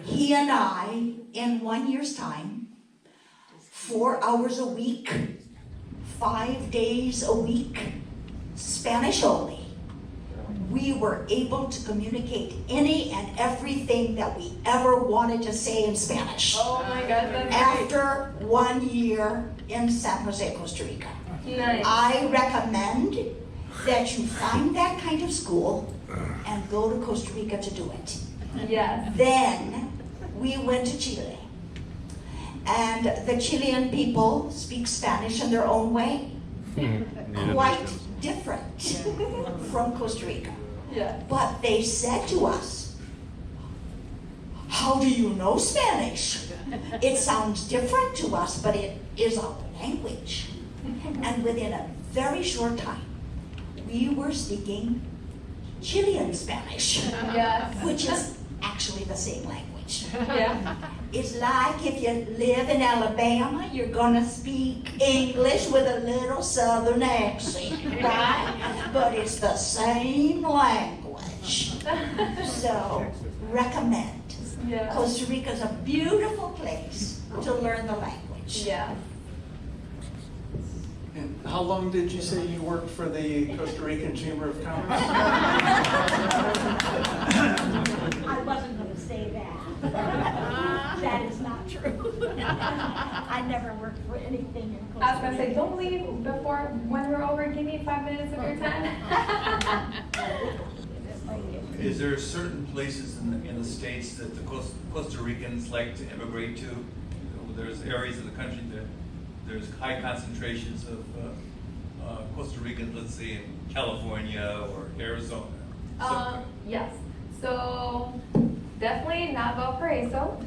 he and I, in 1 year's time, 4 hours a week, 5 days a week, Spanish only, we were able to communicate any and everything that we ever wanted to say in Spanish. Oh my God, that's great. After 1 year in San Jose, Costa Rica. Nice. I recommend that you find that kind of school and go to Costa Rica to do it. Yes. Then we went to Chile. And the Chilean people speak Spanish in their own way. Quite different from Costa Rica. Yeah. But they said to us, "How do you know Spanish? It sounds different to us, but it is our language." And within a very short time, we were speaking Chilean Spanish, Yes. which is actually the same language. Yeah. It's like if you live in Alabama, you're gonna speak English with a little southern accent, right? But it's the same language. So, recommend. Yeah. Costa Rica's a beautiful place to learn the language. Yeah. And how long did you say you worked for the Costa Rican Chamber of Commerce? I wasn't gonna say that. That is not true. I never worked for anything in Costa Rica. I was gonna say, don't leave before when we're over. Give me 5 minutes of your time. Is there certain places in the States that the Costa Ricans like to immigrate to? There's areas of the country that there's high concentrations of Costa Ricans, let's say in California or Arizona. Yes. So definitely not Valparaiso,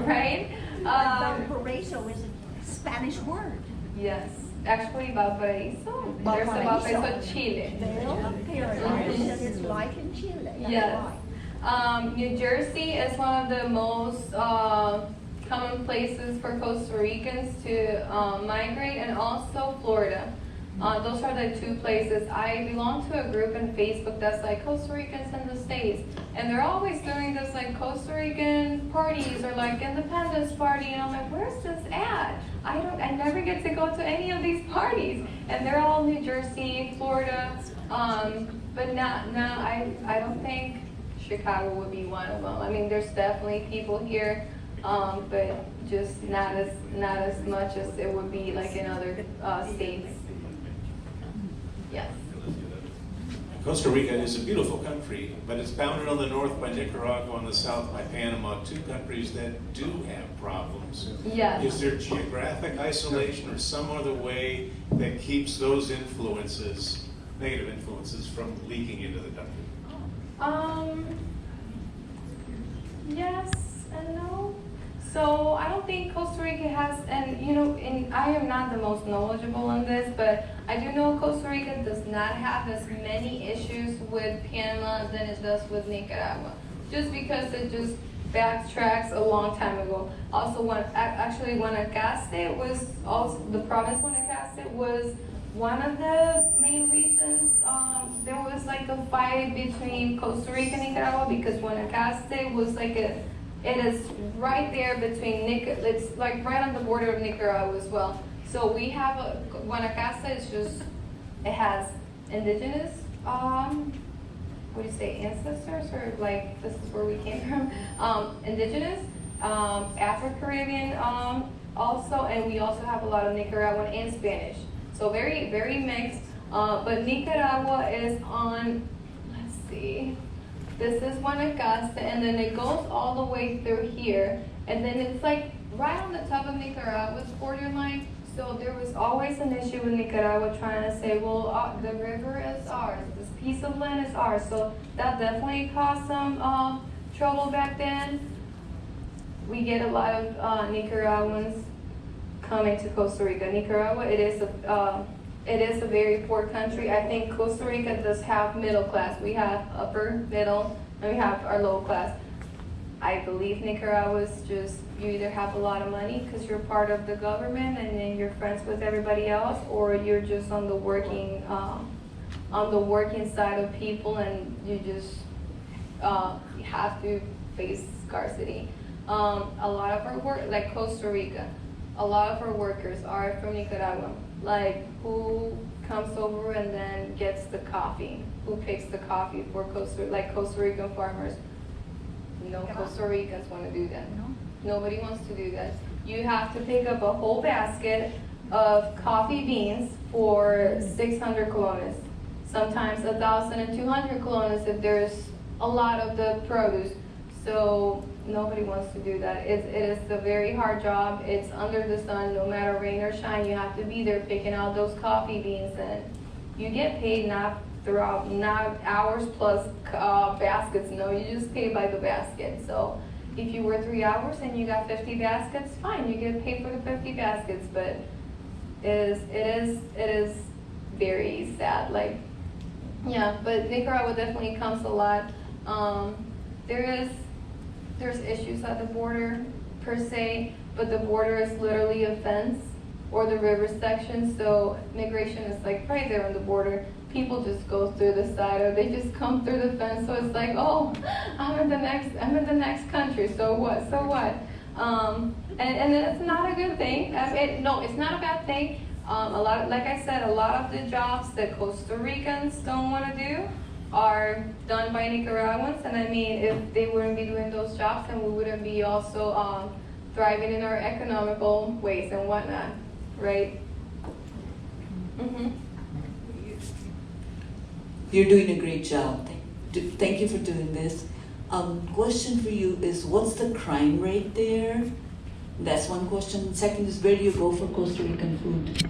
right? Valparaiso is a Spanish word. Yes. Actually, Valparaiso. There's a Valparaiso, Chile. Paradise, it's like in Chile. That's Yes. right. New Jersey is one of the most common places for Costa Ricans to migrate, and also Florida. Those are the two places. I belong to a group in Facebook that's like Costa Ricans in the States, and they're always doing this like Costa Rican parties or like Independence Party, and I'm like, where's this at? I never get to go to any of these parties, and they're all New Jersey, Florida, but I don't think Chicago would be one of them. I mean, there's definitely people here, but just not as much as it would be like in other states. Yes. Costa Rica is a beautiful country, but it's bounded on the north by Nicaragua, on the south by Panama, two countries that do have problems. Yes. Is there geographic isolation or some other way that keeps those influences, negative influences, from leaking into the country? Yes and no. So I don't think Costa Rica has, and I am not the most knowledgeable on this, but I do know Costa Rica does not have as many issues with Panama than it does with Nicaragua. just because it just backtracks a long time ago. Also, Guanacaste was also, the province Guanacaste was one of the main reasons there was like a fight between Costa Rica and Nicaragua, because Guanacaste was like it is right there between it's like right on the border of Nicaragua as well. So we have Guanacaste is just, it has indigenous, what do you say, ancestors, or like this is where we came from, indigenous, Afro-Caribbean also, and we also have a lot of Nicaraguan and Spanish. So very, very mixed, but Nicaragua is on, let's see, this is Guanacaste, and then it goes all the way through here, and then it's like right on the top of Nicaragua's borderline. So there was always an issue with Nicaragua trying to say, well, the river is ours, this piece of land is ours. So that definitely caused some trouble back then. We get a lot of Nicaraguans coming to Costa Rica. Nicaragua, it is a very poor country. I think Costa Rica does have middle class. We have upper, middle, and we have our low class. I believe Nicaragua is just, you either have a lot of money because you're part of the government and then you're friends with everybody else, or you're just on the working side of people, and you just have to face scarcity. A lot of our work, like Costa Rica, a lot of our workers are from Nicaragua. Like, who comes over and then gets the coffee? Who picks the coffee for Costa Rican farmers? No Costa Ricans want to do that. Nobody wants to do that. You have to pick up a whole basket of coffee beans for 600 colones. Sometimes 1,200 colones if there's a lot of the produce. So nobody wants to do that. It is a very hard job. It's under the sun, no matter rain or shine. You have to be there picking out those coffee beans, and you get paid not hours plus baskets. No, you just pay by the basket. So if you work 3 hours and you got 50 baskets, fine, you get paid for the 50 baskets. But it is very sad. Like, yeah, but Nicaragua definitely comes a lot. There's issues at the border per se, but the border is literally a fence, or the river section. So migration is like right there on the border. People just go through the side, or they just come through the fence. So it's like, oh, I'm in the next country. So what? And it's not a good thing. No, it's not a bad thing. Like I said, a lot of the jobs that Costa Ricans don't want to do are done by Nicaraguans. And I mean, if they wouldn't be doing those jobs, then we wouldn't be also thriving in our economical ways and whatnot, right? Mm-hmm. You're doing a great job. Thank you for doing this. Question for you is, what's the crime rate there? That's one question. Second is, where do you go for Costa Rican food?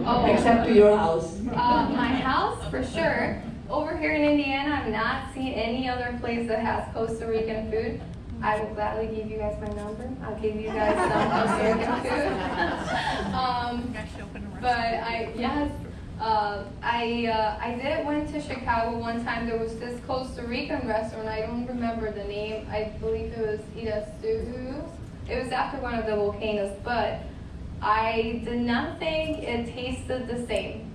Oh. Except to your house. My house, for sure. Over here in Indiana, I've not seen any other place that has Costa Rican food. I will gladly give you guys my number. I'll give you guys some Costa Rican food. I went to Chicago one time. There was this Costa Rican restaurant. I don't remember the name. I believe it was Irasu. It was after one of the volcanoes, but I did not think it tasted the same.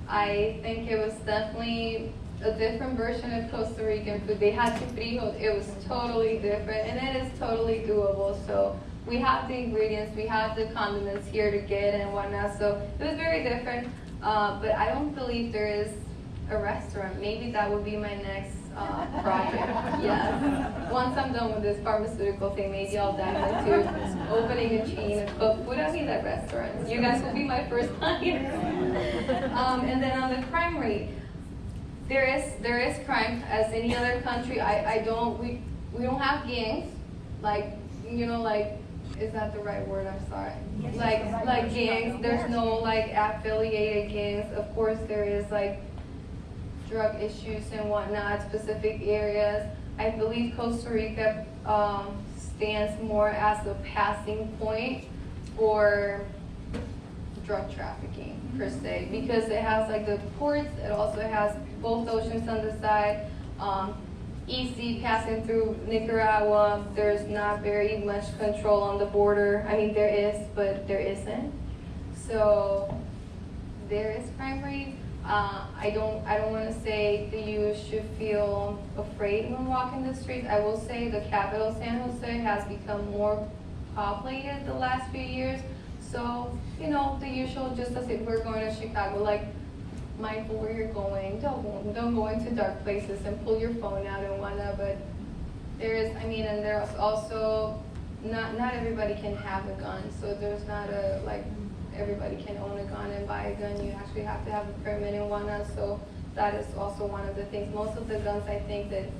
I think it was definitely a different version of Costa Rican food. They had chifrijos. It was totally different, and it is totally doable. So we have the ingredients, we have the condiments here to get and whatnot. So it was very different, but I don't believe there is a restaurant. Maybe that would be my next project. Yes. Once I'm done with this pharmaceutical thing, maybe I'll dive into opening a chain of food. I mean, that restaurant. You guys will be my first clients. And then on the crime rate, there is crime as any other country. We don't have gangs, like, you know, like, is that the right word? I'm sorry. Like gangs. There's no like affiliated gangs. Of course, there is like drug issues and whatnot, specific areas. I believe Costa Rica stands more as a passing point for drug trafficking per se, because it has like the ports, it also has both oceans on the side. easy passing through Nicaragua. There's not very much control on the border. I mean, there is, but there isn't. So there is crime rate. I don't want to say that you should feel afraid when walking the streets. I will say the capital, San Jose, has become more populated the last few years. So, you know, the usual, just as if we're going to Chicago, like, mindful where you're going, don't go into dark places and pull your phone out and whatnot, but there is, I mean, and there's also, not everybody can have a gun, so there's not a, like, everybody can own a gun and buy a gun. You actually have to have a permit and whatnot, so that is also one of the things. Most of the guns, I think that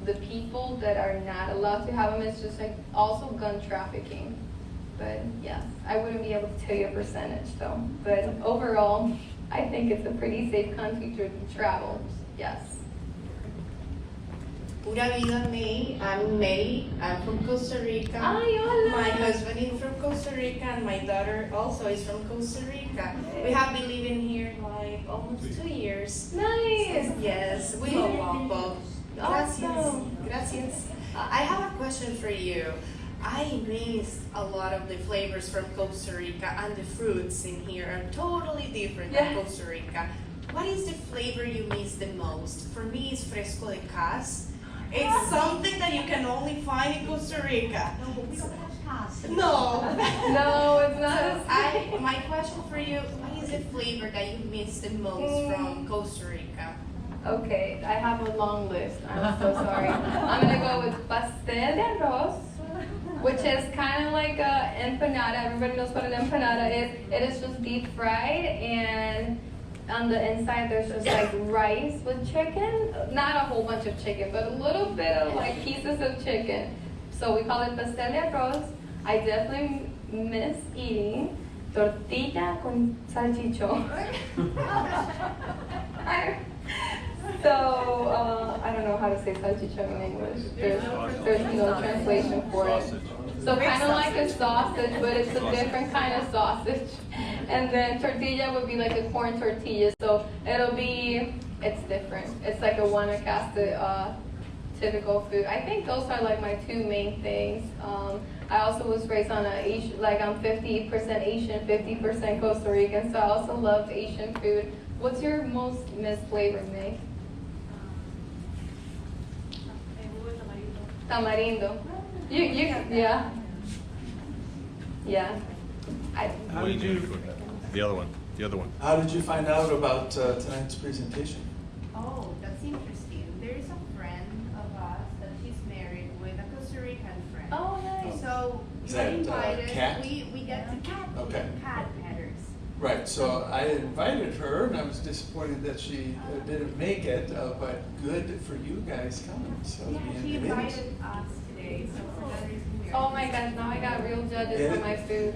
the people that are not allowed to have them, it's just like also gun trafficking. But yes, I wouldn't be able to tell you a percentage though. But overall, I think it's a pretty safe country to travel, yes. Pura vida, May. I'm May. I'm from Costa Rica. Ay, hola. My husband is from Costa Rica and my daughter also is from Costa Rica. We have been living here like almost 2 years. Nice. Yes, we so guapo. Gracias. Awesome. Gracias. I have a question for you. I miss a lot of the flavors from Costa Rica, and the fruits in here are totally different than Costa Rica. What is the flavor you miss the most? For me, it's fresco de cas. It's something that you can only find in Costa Rica. No, but we don't have Costa. No. No, it's not. So my question for you, what is the flavor that you miss the most from Costa Rica? Okay, I have a long list. I'm so sorry. I'm gonna go with pastel de arroz, which is kind of like a empanada. Everybody knows what an empanada is. It is just deep fried, and on the inside there's just like rice with chicken. Not a whole bunch of chicken, but a little bit of like pieces of chicken. So we call it pastel de arroz. I definitely miss eating tortilla con salchichón. So, I don't know how to say salchichón in English. There's no translation for it. So kind of like a sausage, but it's a different kind of sausage. And then tortilla would be like a corn tortilla. So it's different. It's like a Guanacaste typical food. I think those are like my two main things. I also was raised on I'm 50% Asian, 50% Costa Rican, so I also loved Asian food. What's your most missed flavor, May? Tamarindo. Yeah. Yeah. How did you, The other one. how did you find out about tonight's presentation? Oh, that's interesting. There is a friend of us that she's married with a Costa Rican friend. Oh, nice. So Is we that, invited, cat? we get the cat patters. Right, so I invited her, and I was disappointed that she didn't make it, but good for you guys coming. So Yeah, being she committed. invited us today, so for that reason we are. Oh my gosh, now I got real judges for my food.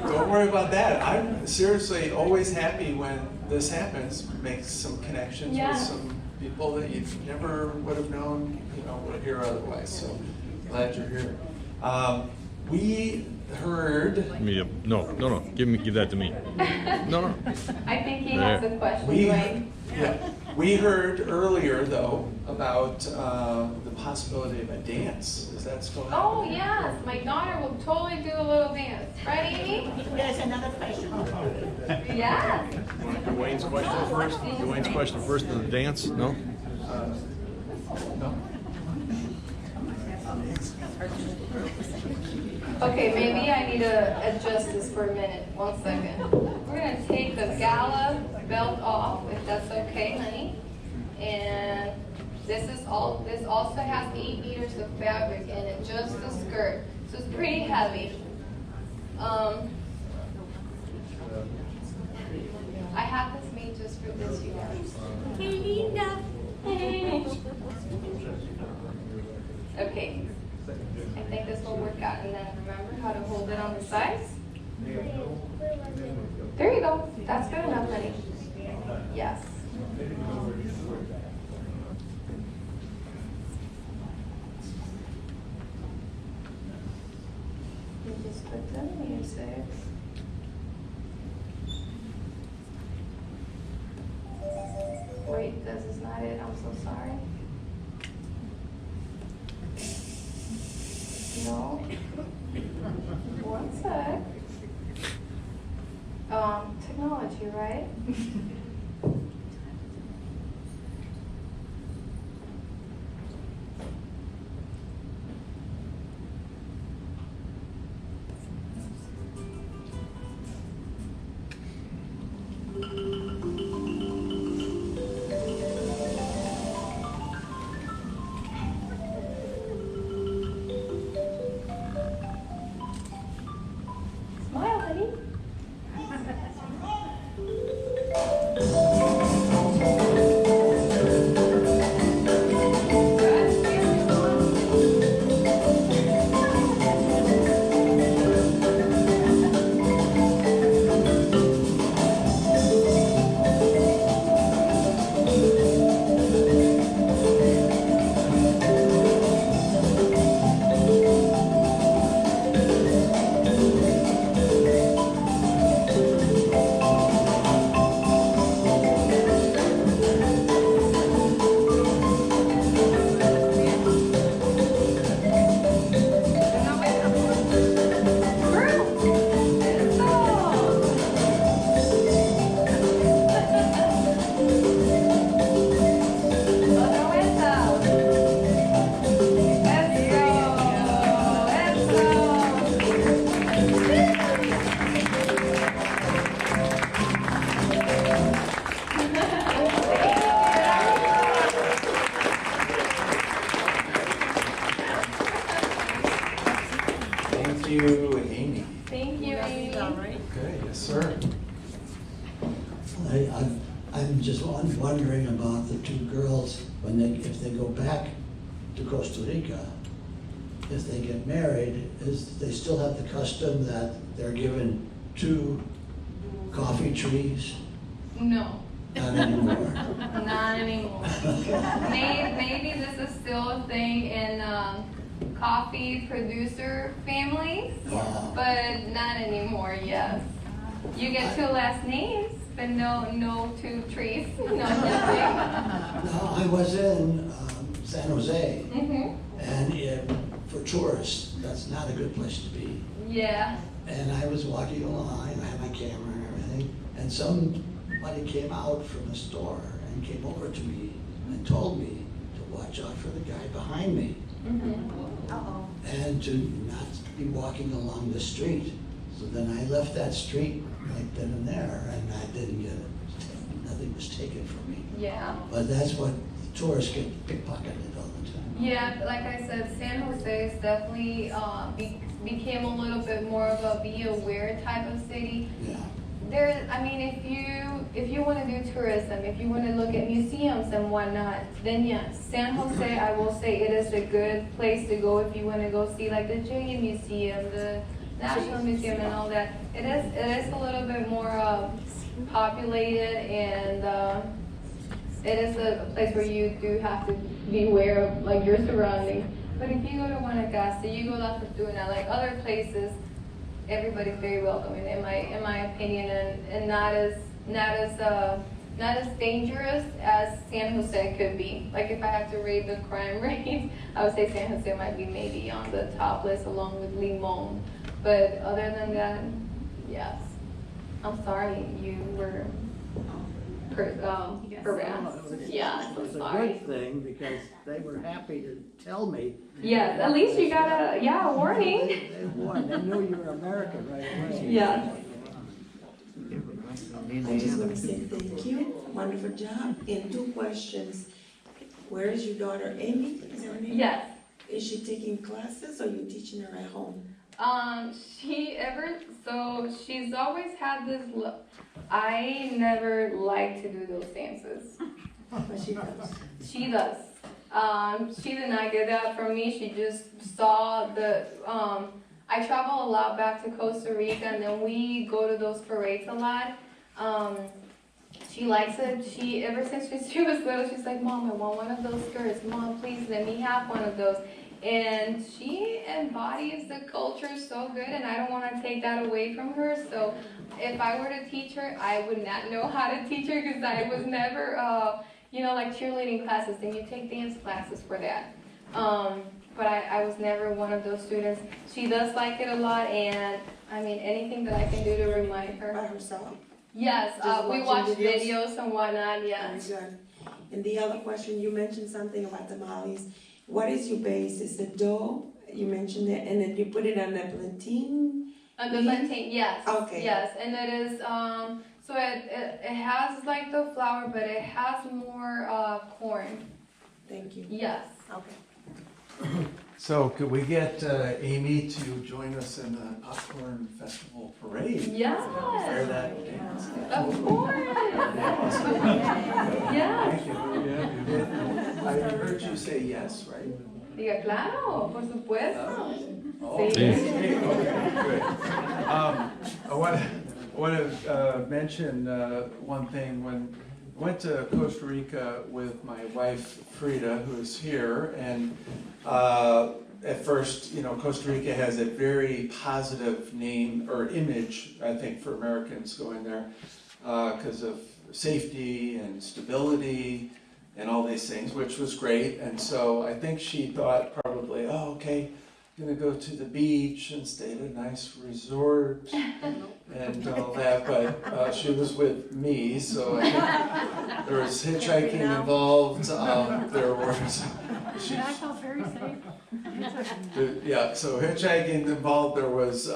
Don't worry about that. I'm seriously always happy when this happens. Makes some connections Yeah. with some people that you never would have known, would hear otherwise. So glad you're here. We heard. No. Give that to me. No. I think he has a question, right? We heard earlier though about the possibility of a dance. Is that still Oh happening? yes, my daughter will totally do a little dance. Right, Amy? There's another question. Yes. Dwayne's question first. Dwayne's question first, and the dance. No. No? Okay, maybe I need to adjust this for a minute. 1 second. We're gonna take the gala belt off, if that's okay, honey. And this also has 8 meters of fabric in it, just the skirt. So it's pretty heavy. I have this made just for this, you guys. Hey, Linda. Hey. Okay. I think this will work out, and then remember how to hold it on the sides. There you go. That's good enough, honey. Yes. You just put the music. Wait, this is not it. I'm so sorry. No. One sec. Technology, right? Smile, honey. Thank you, Amy. Thank you, Amy. Okay, yes, sir. I'm just wondering about the two girls, if they go back to Costa Rica, if they get married, they still have the custom that they're given 2 coffee trees? No. Not anymore. Not anymore. Maybe this is still a thing in coffee producer families, but not anymore. Yes, you get 2 last names, but no 2 trees. No, No, I was in San Jose, Mm-hmm. and for tourists, that's not a good place to be. Yeah. And I was walking along, I had my camera and everything, and somebody came out from the store and came over to me and told me to watch out for the guy behind me. Mm-hmm. Uh-oh. And to not be walking along the street. So then I left that street right then and there, and I didn't get it. Nothing was taken from me. Yeah. But that's what tourists get pickpocketed all the time. Yeah, like I said, San Jose is definitely became a little bit more of a be aware type of city. Yeah. I mean, if you want to do tourism, if you want to look at museums and whatnot, then yes, San Jose, I will say it is a good place to go if you want to go see like the Jade Museum, the National Museum, and all that. It is a little bit more populated, and it is a place where you do have to be aware of like your surroundings. But if you go to Guanacaste, you go to La Fortuna, like other places, everybody's very welcoming in my opinion, and not as dangerous as San Jose could be. Like if I have to rate the crime rate, I would say San Jose might be maybe on the top list along with Limon. But other than that, yes. I'm sorry you were harassed. Yeah, It was I'm a sorry. good thing because they were happy to tell me. Yes, at least you got a warning. They warned. They knew you were American right away. Yeah. I just want to say thank you, wonderful job, and 2 questions. Where is your daughter, Amy? Is that her name? Yes. Is she taking classes or you teaching her at home? She's always had this look. I never like to do those dances. But she does. She does. She did not get that from me. She just saw I travel a lot back to Costa Rica, and then we go to those parades a lot. She likes it. Ever since she was little, she's like, Mom, I want one of those skirts. Mom, please let me have one of those. And she embodies the culture so good, and I don't want to take that away from her. So if I were to teach her, I would not know how to teach her because I was never you know, like cheerleading classes, then you take dance classes for that. But I was never one of those students. She does like it a lot, and I mean, anything that I can do to remind her. By herself? Yes, Just we watching watch videos and whatnot, yes. Very good. And the other question, you mentioned something about tamales. What is your base? Is the dough? You mentioned it, and then you put it on the plantain? On the plantain, yes. Okay. Yes, and it is, so it has like the flour, but it has more corn. Thank you. Yes. Okay. So could we get Amy to join us in the Popcorn Festival Parade? Yes. Wear that dance. Of course. Yes. Thank you. I heard you say yes, right? Diga, claro, por supuesto. Oh, Sí. okay, good. I want to mention one thing. When I went to Costa Rica with my wife Frida, who is here, and at first, you know, Costa Rica has a very positive name or image, I think, for Americans going there because of safety and stability and all these things, which was great. And so I think she thought probably, oh, okay, I'm gonna go to the beach and stay at a nice resort and all that, but she was with me, so I think there was hitchhiking involved. There was, I felt very safe. yeah, so hitchhiking involved. There was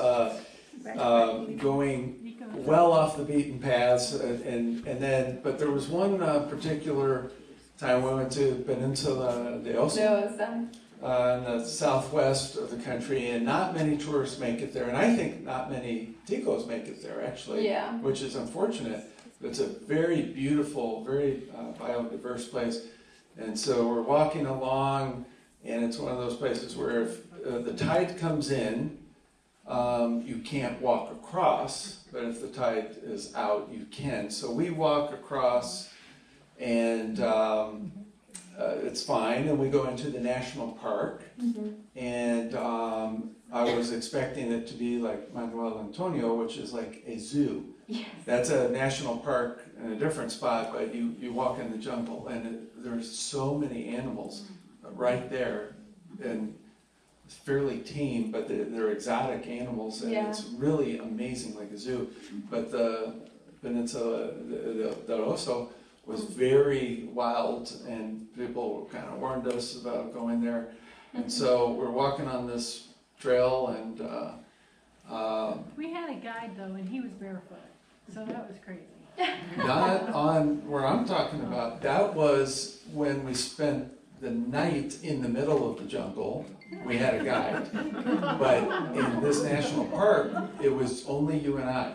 going well off the beaten paths, and then, but there was one particular time we went to Peninsula de Oso. In the southwest of the country, and not many tourists make it there, and I think not many Ticos make it there actually, Yeah. which is unfortunate. It's a very beautiful, very biodiverse place, and so we're walking along, and it's one of those places where if the tide comes in, you can't walk across, but if the tide is out, you can. So we walk across, and it's fine, and we go into the national park, and I was expecting it to be like Manuel Antonio, which is like a zoo. Yes. That's a national park in a different spot, but you walk in the jungle, and there's so many animals right there, and it's fairly tame, but they're exotic animals, and it's really amazing, like a zoo. But the Peninsula del Oso was very wild, and people kind of warned us about going there. And so we're walking on this trail, and We had a guide though, and he was barefoot, so that was crazy. not on where I'm talking about. That was when we spent the night in the middle of the jungle. We had a guide, but in this national park, it was only you and I.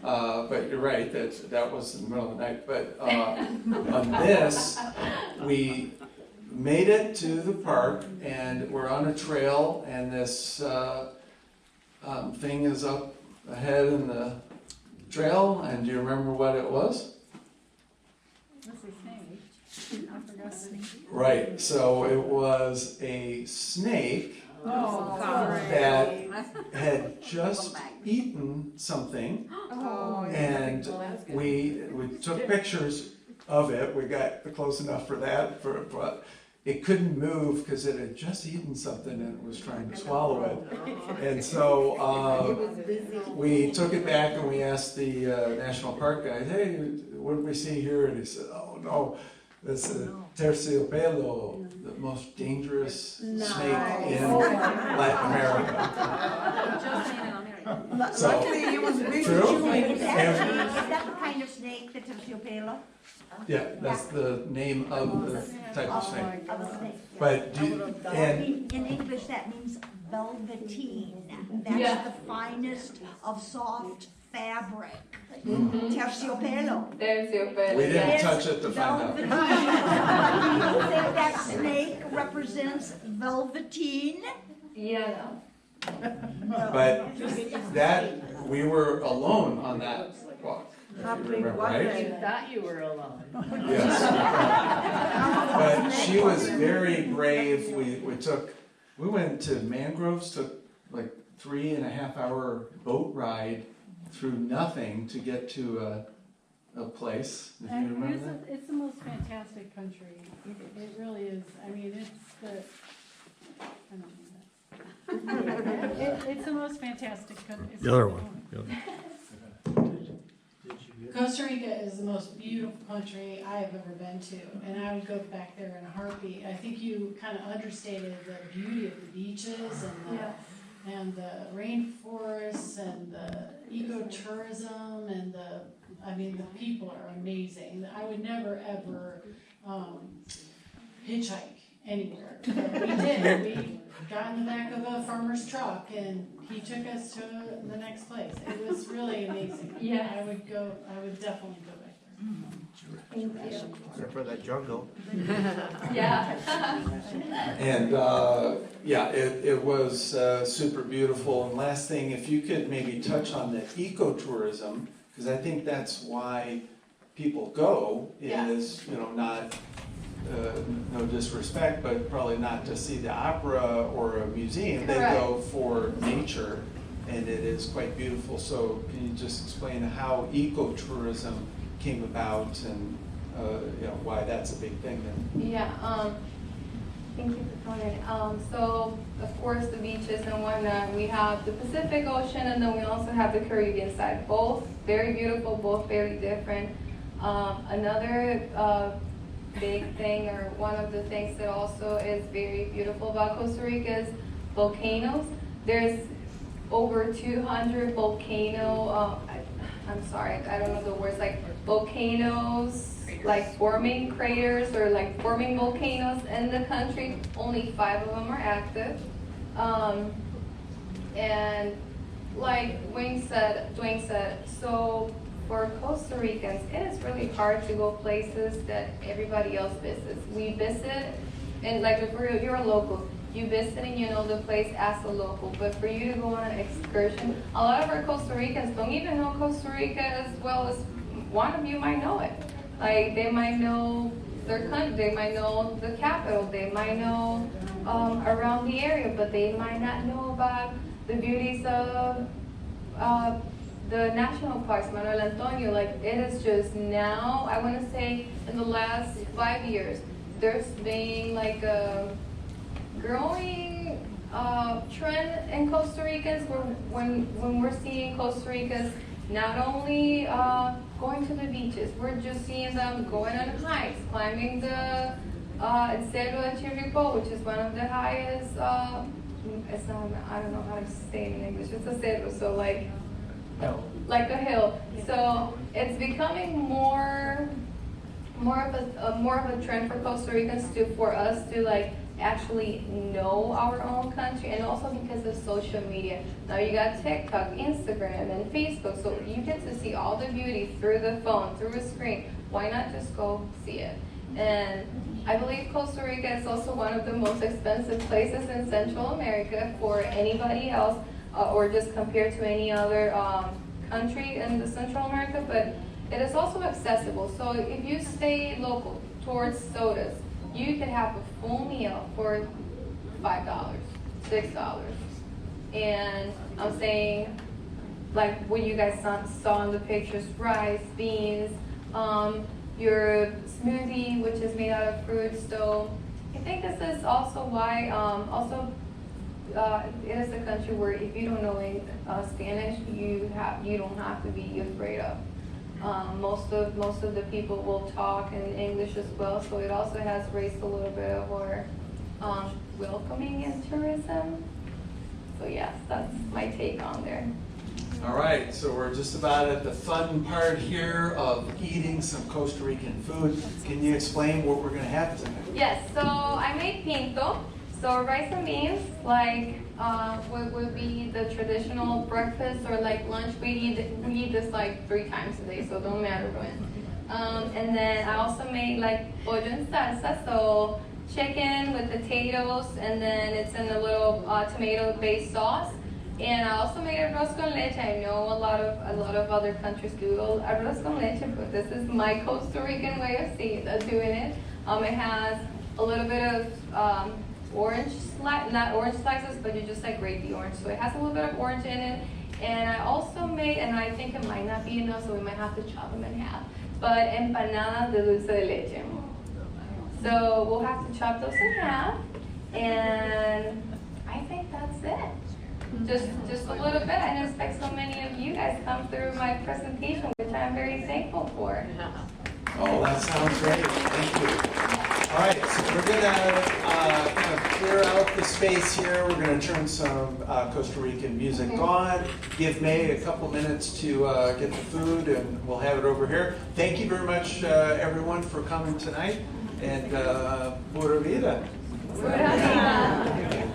But you're right, that was in the middle of the night. But on this, we made it to the park, and we're on a trail, and this thing is up ahead in the trail, and do you remember what it was? That's a snake. I forgot the name. Right, so it was a snake Oh, that had just eaten something, and we took pictures of it. We got close enough for that, but it couldn't move because it had just eaten something and it was trying to swallow it. And so we took it back and we asked the national park guy, hey, what did we see here? And he said, oh no, that's a terciopelo, the most dangerous snake in Latin America. So, Luckily, it was big. true? Is that the kind of snake, the terciopelo? Yeah, that's the name of the type of snake. Of a snake. But and In English, that means velveteen. That's the finest of soft fabric. Terciopelo. Terciopelo. we didn't touch it to find out. Do you think that snake represents velveteen? Yeah, But that, we were alone on that walk, if you remember, right? You thought you were alone. Yes. But she was very brave. We went to mangroves, took like 3.5 hour boat ride through nothing to get to place. If you And remember that? it's the most fantastic country. It really is. I mean, it's the, I don't know that. It's the most fantastic country. The other one. Costa Rica is the most beautiful country I have ever been to, and I would go back there in a heartbeat. I think you kind of understated the beauty of the beaches and the rainforests and the ecotourism and the people are amazing. I would never ever hitchhike anywhere. But we did. We got in the back of a farmer's truck and he took us to the next place. It was really amazing. Yeah. I would definitely go back there. Thank you. Except for that jungle. Yeah. And it was super beautiful. And last thing, if you could maybe touch on the ecotourism, because I think that's why people go, is, not, no disrespect, but probably not to see the opera or a museum. Correct. They go for nature, and it is quite beautiful. So can you just explain how ecotourism came about and why that's a big thing then? Yeah, thank you for coming. So, of course, the beaches and whatnot, we have the Pacific Ocean and then we also have the Caribbean side. Both very beautiful, both very different. Another big thing, or one of the things that also is very beautiful about Costa Rica is volcanoes. There's over 200 I'm sorry, I don't know the words, like volcanoes, like forming craters or like forming volcanoes in the country. Only 5 of them are active. And like Dwayne said, so for Costa Ricans, it is really hard to go places that everybody else visits. We visit, and like if you're a local, you visit and you know the place as a local, but for you to go on an excursion, a lot of our Costa Ricans don't even know Costa Rica as well as one of you might know it. Like they might know their country, they might know the capital, they might know around the area, but they might not know about the beauties of the national parks, Manuel Antonio. Like it is just now, I want to say in the last 5 years, there's been like a growing trend in Costa Ricans when we're seeing Costa Ricans not only going to the beaches, we're just seeing them going on hikes, climbing the Cerro de Chirripó, which is one of the highest, it's not, I don't know how to say it in English, it's a cerro, so like a hill. So it's becoming more of a trend for Costa Ricans for us to like actually know our own country, and also because of social media. Now you got TikTok, Instagram, and Facebook, so you get to see all the beauty through the phone, through a screen. Why not just go see it? And I believe Costa Rica is also one of the most expensive places in Central America for anybody else, or just compared to any other country in the Central America, but it is also accessible. So if you stay local towards sodas, you could have a full meal for $5, $6. And I'm saying, like what you guys saw in the pictures, rice, beans, your smoothie, which is made out of fruits. So I think this is also why, it is a country where if you don't know Spanish, you don't have to be afraid of. Most of the people will talk in English as well, so it also has raised a little bit of our welcoming in tourism. So yes, that's my take on there. All right, so we're just about at the fun part here of eating some Costa Rican food. Can you explain what we're going to have tonight? Yes, so I made pinto. So rice and beans, like what would be the traditional breakfast or like lunch. We eat this like 3 times a day, so don't matter when. And then I also made like pollo en salsa, so chicken with potatoes, and then it's in a little tomato-based sauce. And I also made arroz con leche. I know a lot of other countries do arroz con leche, but this is my Costa Rican way of doing it. It has a little bit of not orange slices, but you just like grate the orange. So it has a little bit of orange in it, And I also made, and I think it might not be enough, so we might have to chop them in half, but empanadas de dulce de leche. So we'll have to chop those in half, and I think that's it. Just a little bit. I didn't expect so many of you guys come through my presentation, which I'm very thankful for. Oh, that sounds great. Thank you. All right, so we're gonna kind of clear out the space here. We're gonna turn some Costa Rican music on. Give May a couple minutes to get the food, and we'll have it over here. Thank you very much, everyone, for coming tonight. And pura vida. Pura vida.